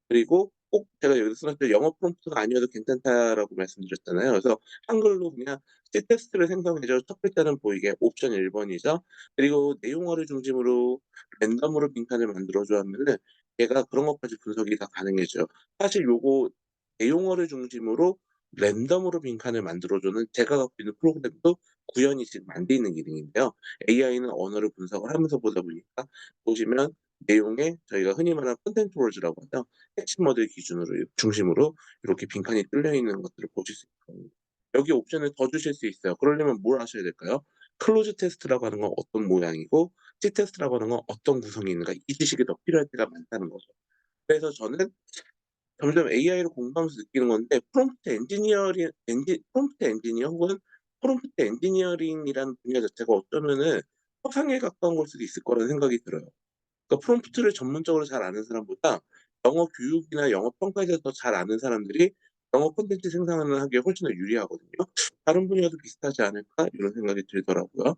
그리고 꼭 제가 여기서 써놨던 "영어 프롬프트가 아니어도 괜찮다."라고 말씀드렸잖아요. 그래서 한글로 그냥 C 테스트를 생성해 줘 첫 글자는 보이게 옵션 1 번이죠. 그리고 내용어를 중심으로 랜덤으로 빈칸을 만들어 줘 하면은 얘가 그런 것까지 분석이 다 가능해져요. 사실 요거 내용어를 중심으로 랜덤으로 빈칸을 만들어 주는 제가 갖고 있는 프로그램도 구현이 지금 안 돼 있는 기능인데요. AI는 언어를 분석을 하면서 보다 보니까 보시면 내용에 저희가 흔히 말하는 컨텐츠 롤즈라고 하죠. 핵심 어들 기준으로 중심으로 이렇게 빈칸이 뚫려 있는 것들을 보실 수 있거든요. 여기 옵션을 더 주실 수 있어요. 그러려면 뭘 하셔야 될까요? 클로즈 테스트라고 하는 건 어떤 모양이고 시 테스트라고 하는 건 어떤 구성이 있는가, 이 지식이 더 필요할 때가 많다는 거죠. 그래서 저는 점점 AI를 공부하면서 느끼는 건데 프롬프트 엔지니어 혹은 프롬프트 엔지니어링이라는 분야 자체가 어쩌면은 허상에 가까운 걸 수도 있을 거라는 생각이 들어요. 그러니까 프롬프트를 전문적으로 잘 아는 사람보다 영어 교육이나 영어 평가에 대해서 더 잘 아는 사람들이 영어 콘텐츠 생산을 하기에 훨씬 더 유리하거든요. '다른 분야도 비슷하지 않을까?' 이런 생각이 들더라고요.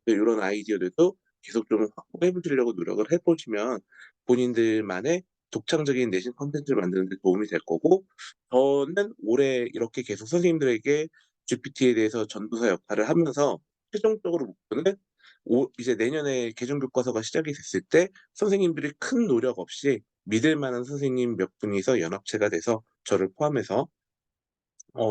요런 아이디어들도 계속 좀 확보해 보시려고 노력을 해 보시면 본인들만의 독창적인 내신 콘텐츠를 만드는 데 도움이 될 거고, 저는 올해 이렇게 계속 선생님들에게 GPT에 대해서 전도사 역할을 하면서 최종적으로 목표는 이제 내년에 개정 교과서가 시작이 됐을 때 선생님들이 큰 노력 없이 믿을 만한 선생님 몇 분이서 연합체가 돼서 저를 포함해서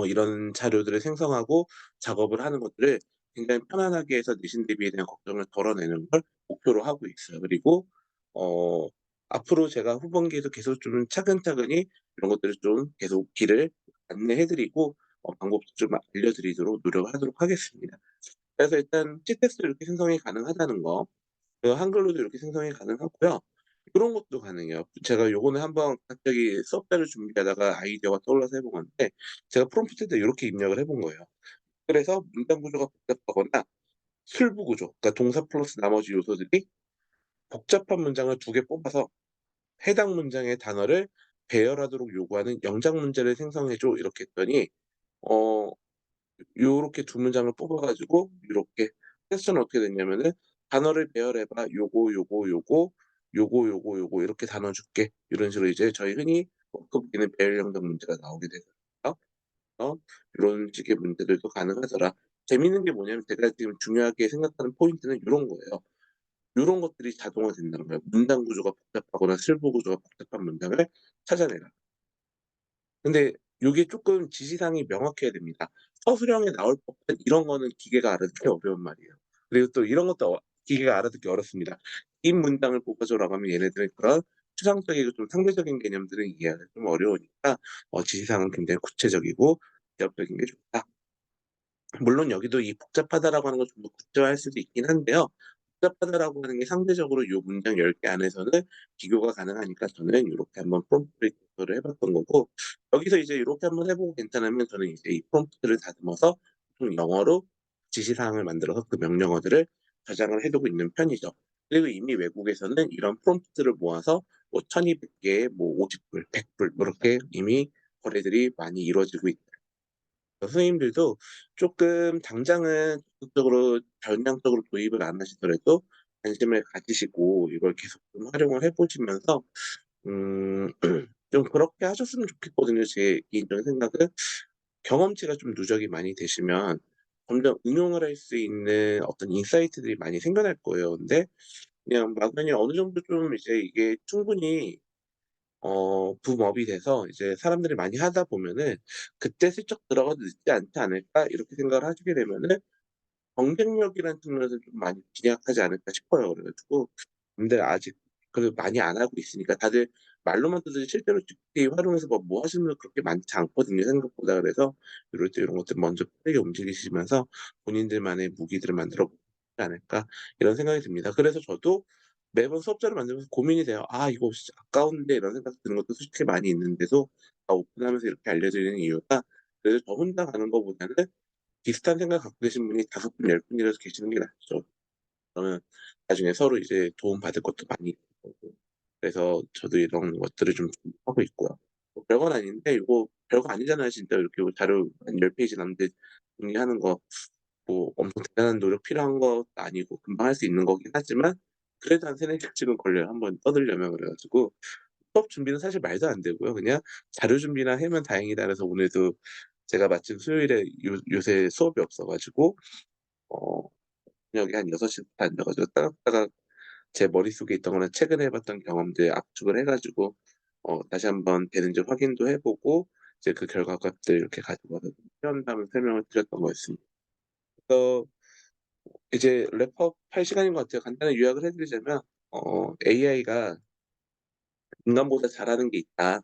이런 자료들을 생성하고 작업을 하는 것들을 굉장히 편안하게 해서 내신 대비에 대한 걱정을 덜어내는 걸 목표로 하고 있어요. 그리고 어 앞으로 제가 후반기에도 계속 좀 차근차근히 이런 것들을 좀 계속 길을 안내해 드리고 방법도 좀 알려 드리도록 노력을 하도록 하겠습니다. 그래서 일단 C텍스트로 이렇게 생성이 가능하다는 거, 한글로도 이렇게 생성이 가능하고요. 요런 것도 가능해요. 제가 요거는 한번 갑자기 수업자를 준비하다가 아이디어가 떠올라서 해본 건데, 제가 프롬프트에다 요렇게 입력을 해본 거예요. 그래서 문장 구조가 복잡하거나 술부 구조, 그러니까 동사 플러스 나머지 요소들이 복잡한 문장을 2개 뽑아서 해당 문장의 단어를 배열하도록 요구하는 영작 문제를 생성해 줘 이렇게 했더니 어 요렇게 2문장을 뽑아 가지고 요렇게 퀘스천은 어떻게 됐냐면은 "단어를 배열해 봐. 요거, 요거, 요거, 요거, 요거, 요거 이렇게 단어 줄게." 이런 식으로 이제 저희 흔히 워크북에는 배열 영역 문제가 나오게 되거든요. 요런 식의 문제들도 가능하더라. 재밌는 게 뭐냐면 제가 지금 중요하게 생각하는 포인트는 요런 거예요. 요런 것들이 자동화된다는 거예요. 문장 구조가 복잡하거나 실부 구조가 복잡한 문장을 찾아내라. 근데 요게 쪼끔 지시사항이 명확해야 됩니다. 서술형에 나올 법한 이런 거는 기계가 알아듣기 어려운 말이에요. 그리고 또 이런 것도 기계가 알아듣기 어렵습니다. "긴 문장을 뽑아 줘라고 하면 얘네들은 그런 추상적이고 좀 상대적인 개념들은 이해하기가 좀 어려우니까 지시사항은 굉장히 구체적이고 직접적인 게 좋다." 물론 여기도 이 복잡하다라고 하는 걸 좀 더 구체화할 수도 있긴 한데요. 복잡하다라고 하는 게 상대적으로 요 문장 10개 안에서는 비교가 가능하니까 저는 요렇게 한번 프롬프트를 비교를 해 봤던 거고, 여기서 이제 요렇게 한번 해 보고 괜찮으면 저는 이제 이 프롬프트를 다듬어서 좀 영어로 지시사항을 만들어서 그 명령어들을 저장을 해 두고 있는 편이죠. 그리고 이미 외국에서는 이런 프롬프트를 모아서 뭐 1,200 개에 뭐 50불, 100불 뭐 이렇게 이미 거래들이 많이 이루어지고 있다. 선생님들도 쪼끔 당장은 적극적으로 전향적으로 도입을 안 하시더라도 관심을 가지시고 이걸 계속 좀 활용을 해 보시면서 음 좀 그렇게 하셨으면 좋겠거든요. 제 개인적인 생각은. 경험치가 좀 누적이 많이 되시면 점점 응용을 할 수 있는 어떤 인사이트들이 많이 생겨날 거예요. 근데 그냥 막연히 어느 정도 좀 이제 이게 충분히 붐업이 돼서 이제 사람들이 많이 하다 보면은 '그때 슬쩍 들어가도 늦지 않지 않을까?' 이렇게 생각을 하시게 되면은 경쟁력이라는 측면에서 좀 많이 빈약하지 않을까 싶어요. 그래 가지고 근데 아직 그래도 많이 안 하고 있으니까 다들 말로만 듣지 실제로 GPT 활용해서 뭐 하시는 분 그렇게 많지 않거든요, 생각보다. 그래서 이럴 때 이런 것들 먼저 빠르게 움직이시면서 본인들만의 무기들을 만들어 보지 않을까 이런 생각이 듭니다. 그래서 저도 매번 수업자를 만들면서 고민이 돼요. '아 이거 진짜 아까운데.' 이런 생각 드는 것도 솔직히 많이 있는데도 오픈하면서 이렇게 알려드리는 이유가 그래도 저 혼자 가는 것보다는 비슷한 생각 갖고 계신 분이 5 분, 10 분이라도 계시는 게 낫죠. 그러면 나중에 서로 이제 도움받을 것도 많이 있을 거고. 그래서 저도 이런 것들을 좀 하고 있고요. 뭐 별건 아닌데 이거 별거 아니잖아요 진짜. 이렇게 뭐 자료 한 10 페이지 남는데 정리하는 거 뭐 엄청 대단한 노력 필요한 것도 아니고 금방 할 수 있는 거긴 하지만 그래도 한 3-4 시간씩은 걸려요, 한번 떠들려면. 그래 가지고 수업 준비는 사실 말도 안 되고요. 그냥 자료 준비나 하면 다행이다 그래서 오늘도 제가 마침 수요일에 요새 수업이 없어 가지고 어 저녁에 한 6 시부터 앉아 가지고 따각따각 제 머릿속에 있던 거나 최근에 해 봤던 경험들 압축을 해 가지고 다시 한번 되는지 확인도 해 보고 이제 그 결과값들 이렇게 가지고 와서 한 다음에 설명을 드렸던 거였습니다. 그래서 이제 랩업 할 시간인 것 같아요. 간단히 요약을 해 드리자면 AI가 인간보다 잘하는 게 있다.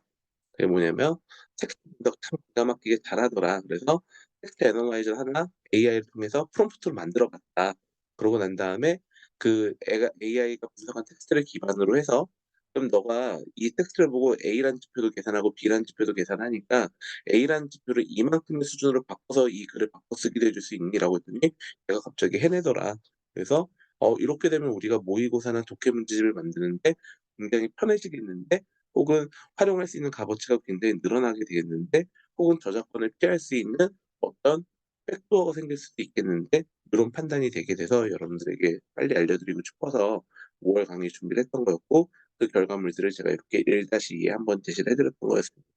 그게 뭐냐면 텍스트 분석 참 기가 막히게 잘하더라. 그래서 텍스트 애널라이저를 하나 AI를 통해서 프롬프트를 만들어 봤다. 그러고 난 다음에 그 애가 AI가 분석한 텍스트를 기반으로 해서 "그럼 너가 이 텍스트를 보고 A라는 지표도 계산하고 B라는 지표도 계산하니까 A라는 지표를 이만큼의 수준으로 바꿔서 이 글을 바꿔 쓰기도 해줄 수 있니?"라고 했더니 얘가 갑자기 해내더라. 그래서 이렇게 되면 우리가 모의고사나 독해 문제집을 만드는데 굉장히 편해지겠는데 혹은 활용할 수 있는 값어치가 굉장히 늘어나게 되겠는데 혹은 저작권을 피할 수 있는 어떤 백도어가 생길 수도 있겠는데 이런 판단이 되게 돼서 여러분들에게 빨리 알려드리고 싶어서 5월 강의 준비를 했던 거였고 그 결과물들을 제가 이렇게 1-2에 한번 제시를 해 드렸던 거였습니다.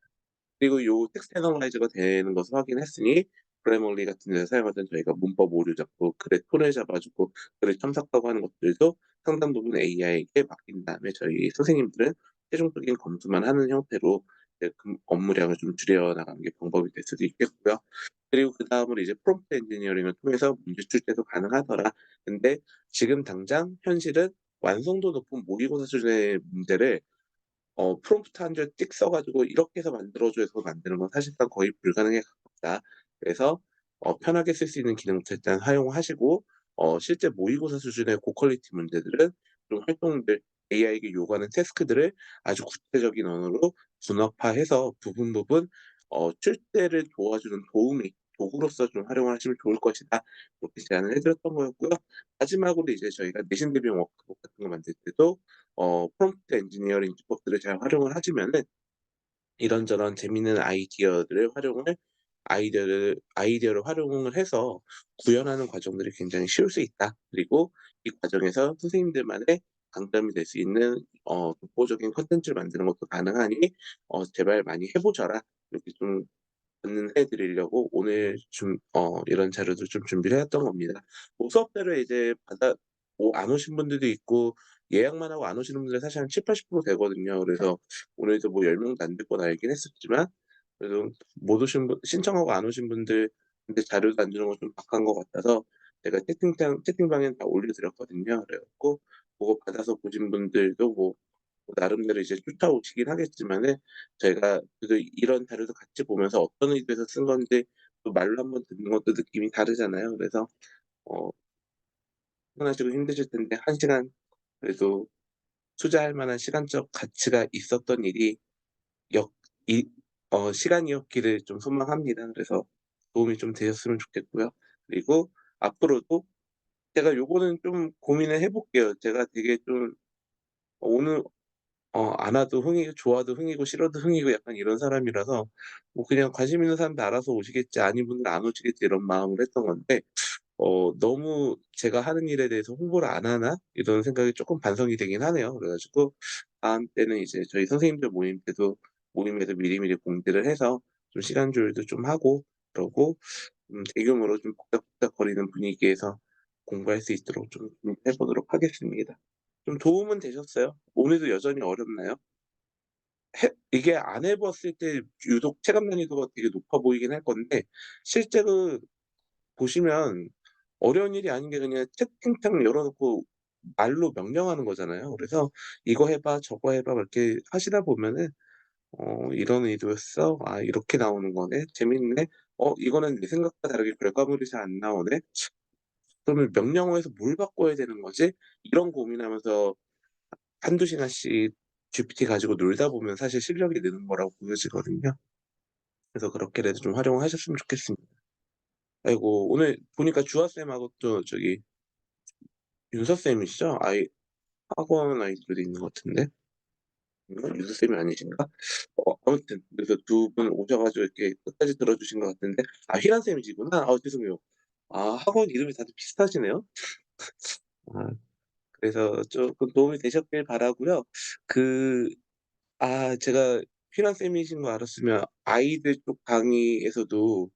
그리고 요 텍스트 애널라이저가 되는 것을 확인했으니 그래머리 같은 데서 사용하던 저희가 문법 오류 잡고 글의 톤을 잡아 주고 글을 첨삭하고 하는 것들도 상당 부분 AI에게 맡긴 다음에 저희 선생님들은 최종적인 검수만 하는 형태로 이제 업무량을 좀 줄여 나가는 게 방법이 될 수도 있겠고요. 그리고 그다음으로 이제 프롬프트 엔지니어링을 통해서 문제 출제도 가능하더라. 근데 지금 당장 현실은 완성도 높은 모의고사 수준의 문제를 프롬프트 한 줄 띡 써 가지고 "이렇게 해서 만들어 줘."해서 만드는 건 사실상 거의 불가능에 가깝다. 그래서 편하게 쓸 수 있는 기능부터 일단 활용하시고 실제 모의고사 수준의 고퀄리티 문제들은 좀 활동들 AI에게 요구하는 태스크들을 아주 구체적인 언어로 분업화해서 부분 부분 출제를 도와주는 도움이 도구로서 좀 활용하시면 좋을 것이다. 이렇게 제안을 해 드렸던 거였고요. 마지막으로 이제 저희가 내신 대비용 워크북 같은 거 만들 때도 프롬프트 엔지니어링 기법들을 잘 활용을 하시면은 이런저런 재미있는 아이디어를 활용을 해서 구현하는 과정들이 굉장히 쉬울 수 있다. 그리고 이 과정에서 선생님들만의 강점이 될 수 있는 독보적인 콘텐츠를 만드는 것도 가능하니 "제발 많이 해 보셔라." 이렇게 좀 해 드리려고 오늘 이런 자료들 좀 준비를 해 왔던 겁니다. 뭐 수업들을 이제 안 오신 분들도 있고 예약만 하고 안 오시는 분들이 사실 한 70-80% 되거든요. 그래서 오늘도 뭐 10 명도 안 될 건 알긴 했었지만 그래도 못 오신 분 신청하고 안 오신 분들 근데 자료도 안 주는 건 좀 박한 것 같아서 제가 채팅방에 다 올려 드렸거든요. 그래 갖고 그거 받아서 보신 분들도 뭐 나름대로 이제 쫓아오시긴 하겠지만은 저희가 그래도 이런 자료도 같이 보면서 어떤 의도에서 쓴 건지 또 말로 한번 듣는 것도 느낌이 다르잖아요. 그래서 어 피곤하시고 힘드실 텐데 1 시간 그래도 투자할 만한 시간적 가치가 있었던 일이 역 이 시간이었기를 좀 소망합니다. 그래서 도움이 좀 되셨으면 좋겠고요. 그리고 앞으로도 제가 요거는 좀 고민을 해 볼게요. 제가 되게 좀 오늘 안 와도 흥이고 좋아도 흥이고 싫어도 흥이고 약간 이런 사람이라서 뭐 그냥 '관심 있는 사람들 알아서 오시겠지. 아닌 분들은 안 오시겠지.' 이런 마음으로 했던 건데 '너무 제가 하는 일에 대해서 홍보를 안 하나?' 이런 생각이 쪼끔 반성이 되긴 하네요. 그래 가지고 다음 때는 이제 저희 선생님들 모임에도 미리미리 공지를 해서 좀 시간 조율도 좀 하고 그러고 대규모로 좀 복작복작거리는 분위기에서 공부할 수 있도록 좀 해 보도록 하겠습니다. 좀 도움은 되셨어요? 오늘도 여전히 어렵나요? 이게 안 해 봤을 때 유독 체감 난이도가 되게 높아 보이긴 할 건데 실제로 보시면 어려운 일이 아닌 게 그냥 채팅창 열어 놓고 말로 명령하는 거잖아요. 그래서 "이거 해 봐. 저거 해 봐." 이렇게 하시다 보면은 '이런 의도였어? 아 이렇게 나오는 거네. 재밌네. 이거는 내 생각과 다르게 결과물이 잘 안 나오네. 그러면 명령어에서 뭘 바꿔야 되는 거지?' 이런 고민하면서 1-2 시간씩 GPT 가지고 놀다 보면 사실 실력이 느는 거라고 보여지거든요. 그래서 그렇게라도 좀 활용을 하셨으면 좋겠습니다. 아이고 오늘 보니까 주아쌤하고 또 저기 윤서쌤이시죠? 학원 아이들도 있는 것 같은데. 윤서쌤이 아니신가? 아무튼 그래서 두 분 오셔 가지고 이렇게 끝까지 들어 주신 것 같은데 휘란쌤이시구나. 죄송해요. 학원 이름이 다들 비슷하시네요. 아 그래서 쪼끔 도움이 되셨길 바라고요. 그 제가 휘란쌤이신 거 알았으면 아이들 쪽 강의에서도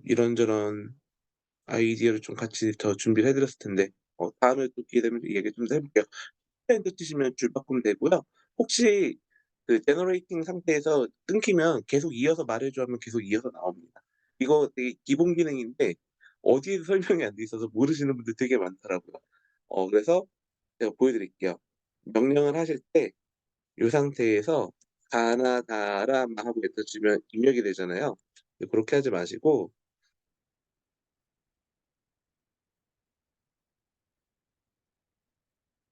이런저런 아이디어를 좀 같이 더 준비를 해 드렸을 텐데 다음에 또 기회 되면 얘기 좀 더 해 볼게요. 팬 끝이시면 줄 바꾸면 되고요. 혹시 그 제너레이팅 상태에서 끊기면 계속 이어서 말해 줘 하면 계속 이어서 나옵니다. 이거 되게 기본 기능인데 어디에도 설명이 안 돼 있어서 모르시는 분들 되게 많더라고요. 그래서 제가 보여 드릴게요. 명령을 하실 때 요 상태에서 가나 다라만 하고 뱉어 주면 입력이 되잖아요. 근데 그렇게 하지 마시고,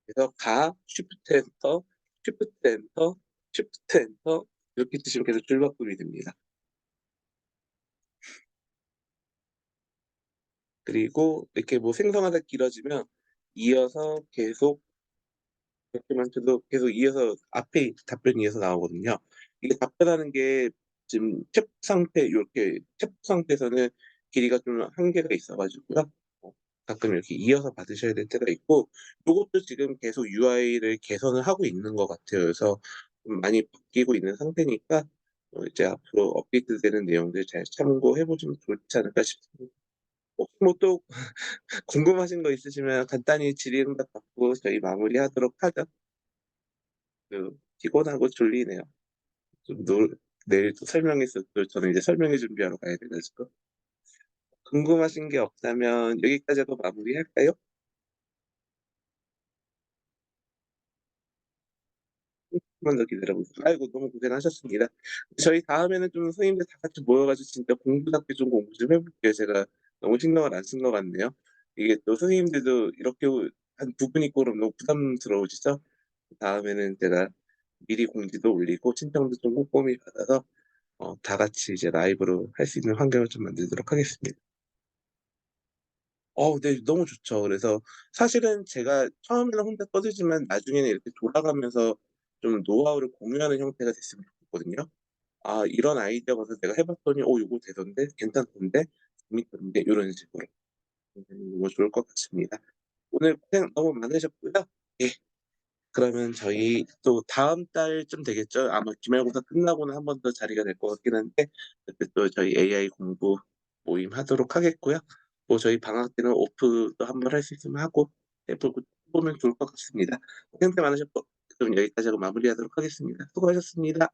그래서 가 쉬프트 엔터, 쉬프트 엔터, 쉬프트 엔터 이렇게 치시면 계속 줄바꿈이 됩니다. 그리고 이렇게 뭐 생성하다 길어지면 이어서 계속 이렇게만 쳐도 계속 이어서 앞에 답변이 이어서 나오거든요. 이게 답변하는 게 지금 챗 상태 요렇게 챗 상태에서는 길이가 좀 한계가 있어 가지고요. 어 가끔 이렇게 이어서 받으셔야 될 때가 있고, 요것도 지금 계속 UI를 개선을 하고 있는 것 같아요. 그래서 좀 많이 바뀌고 있는 상태니까 이제 앞으로 업데이트되는 내용들 잘 참고해 보시면 좋지 않을까 싶습니다. 혹시 뭐 또 궁금하신 거 있으시면 간단히 질의응답 받고 저희 마무리하도록 하죠. 피곤하고 졸리네요. 좀 내일 또 설명회있어 또 저는 이제 설명회 준비하러 가야 돼 가지고. 궁금하신 게 없다면 여기까지 하고 마무리할까요? 조금만 더 기다려 보세요. 아이고 너무 고생하셨습니다. 저희 다음에는 좀 선생님들 다 같이 모여 가지고 진짜 공부답게 좀 공부 좀 해 볼게요. 제가 너무 신경을 안 쓴 것 같네요. 이게 또 선생님들도 이렇게 한 두 분 있고 그러면 너무 부담스러우시죠? 다음에는 제가 미리 공지도 올리고 신청도 좀 꼼꼼히 받아서 다 같이 이제 라이브로 할 수 있는 환경을 좀 만들도록 하겠습니다. 네. 너무 좋죠. 그래서 사실은 제가 처음에는 혼자 떠들지만 나중에는 이렇게 돌아가면서 좀 노하우를 공유하는 형태가 됐으면 좋겠거든요. "아 이런 아이디어가 서 내가 해 봤더니 요거 되던데. 괜찮던데. 재밌던데." 요런 식으로. 너무 좋을 것 같습니다. 오늘 고생 너무 많으셨고요. 예. 그러면 저희 또 다음 달쯤 되겠죠? 아마 기말고사 끝나고는 한 번 더 자리가 될 것 같긴 한데 그때 또 저희 AI 공부 모임 하도록 하겠고요. 뭐 저희 방학 때는 오프도 한번 할 수 있으면 하고 해 보면 좋을 것 같습니다. 고생 많으셨고 그럼 여기까지 하고 마무리하도록 하겠습니다. 수고하셨습니다.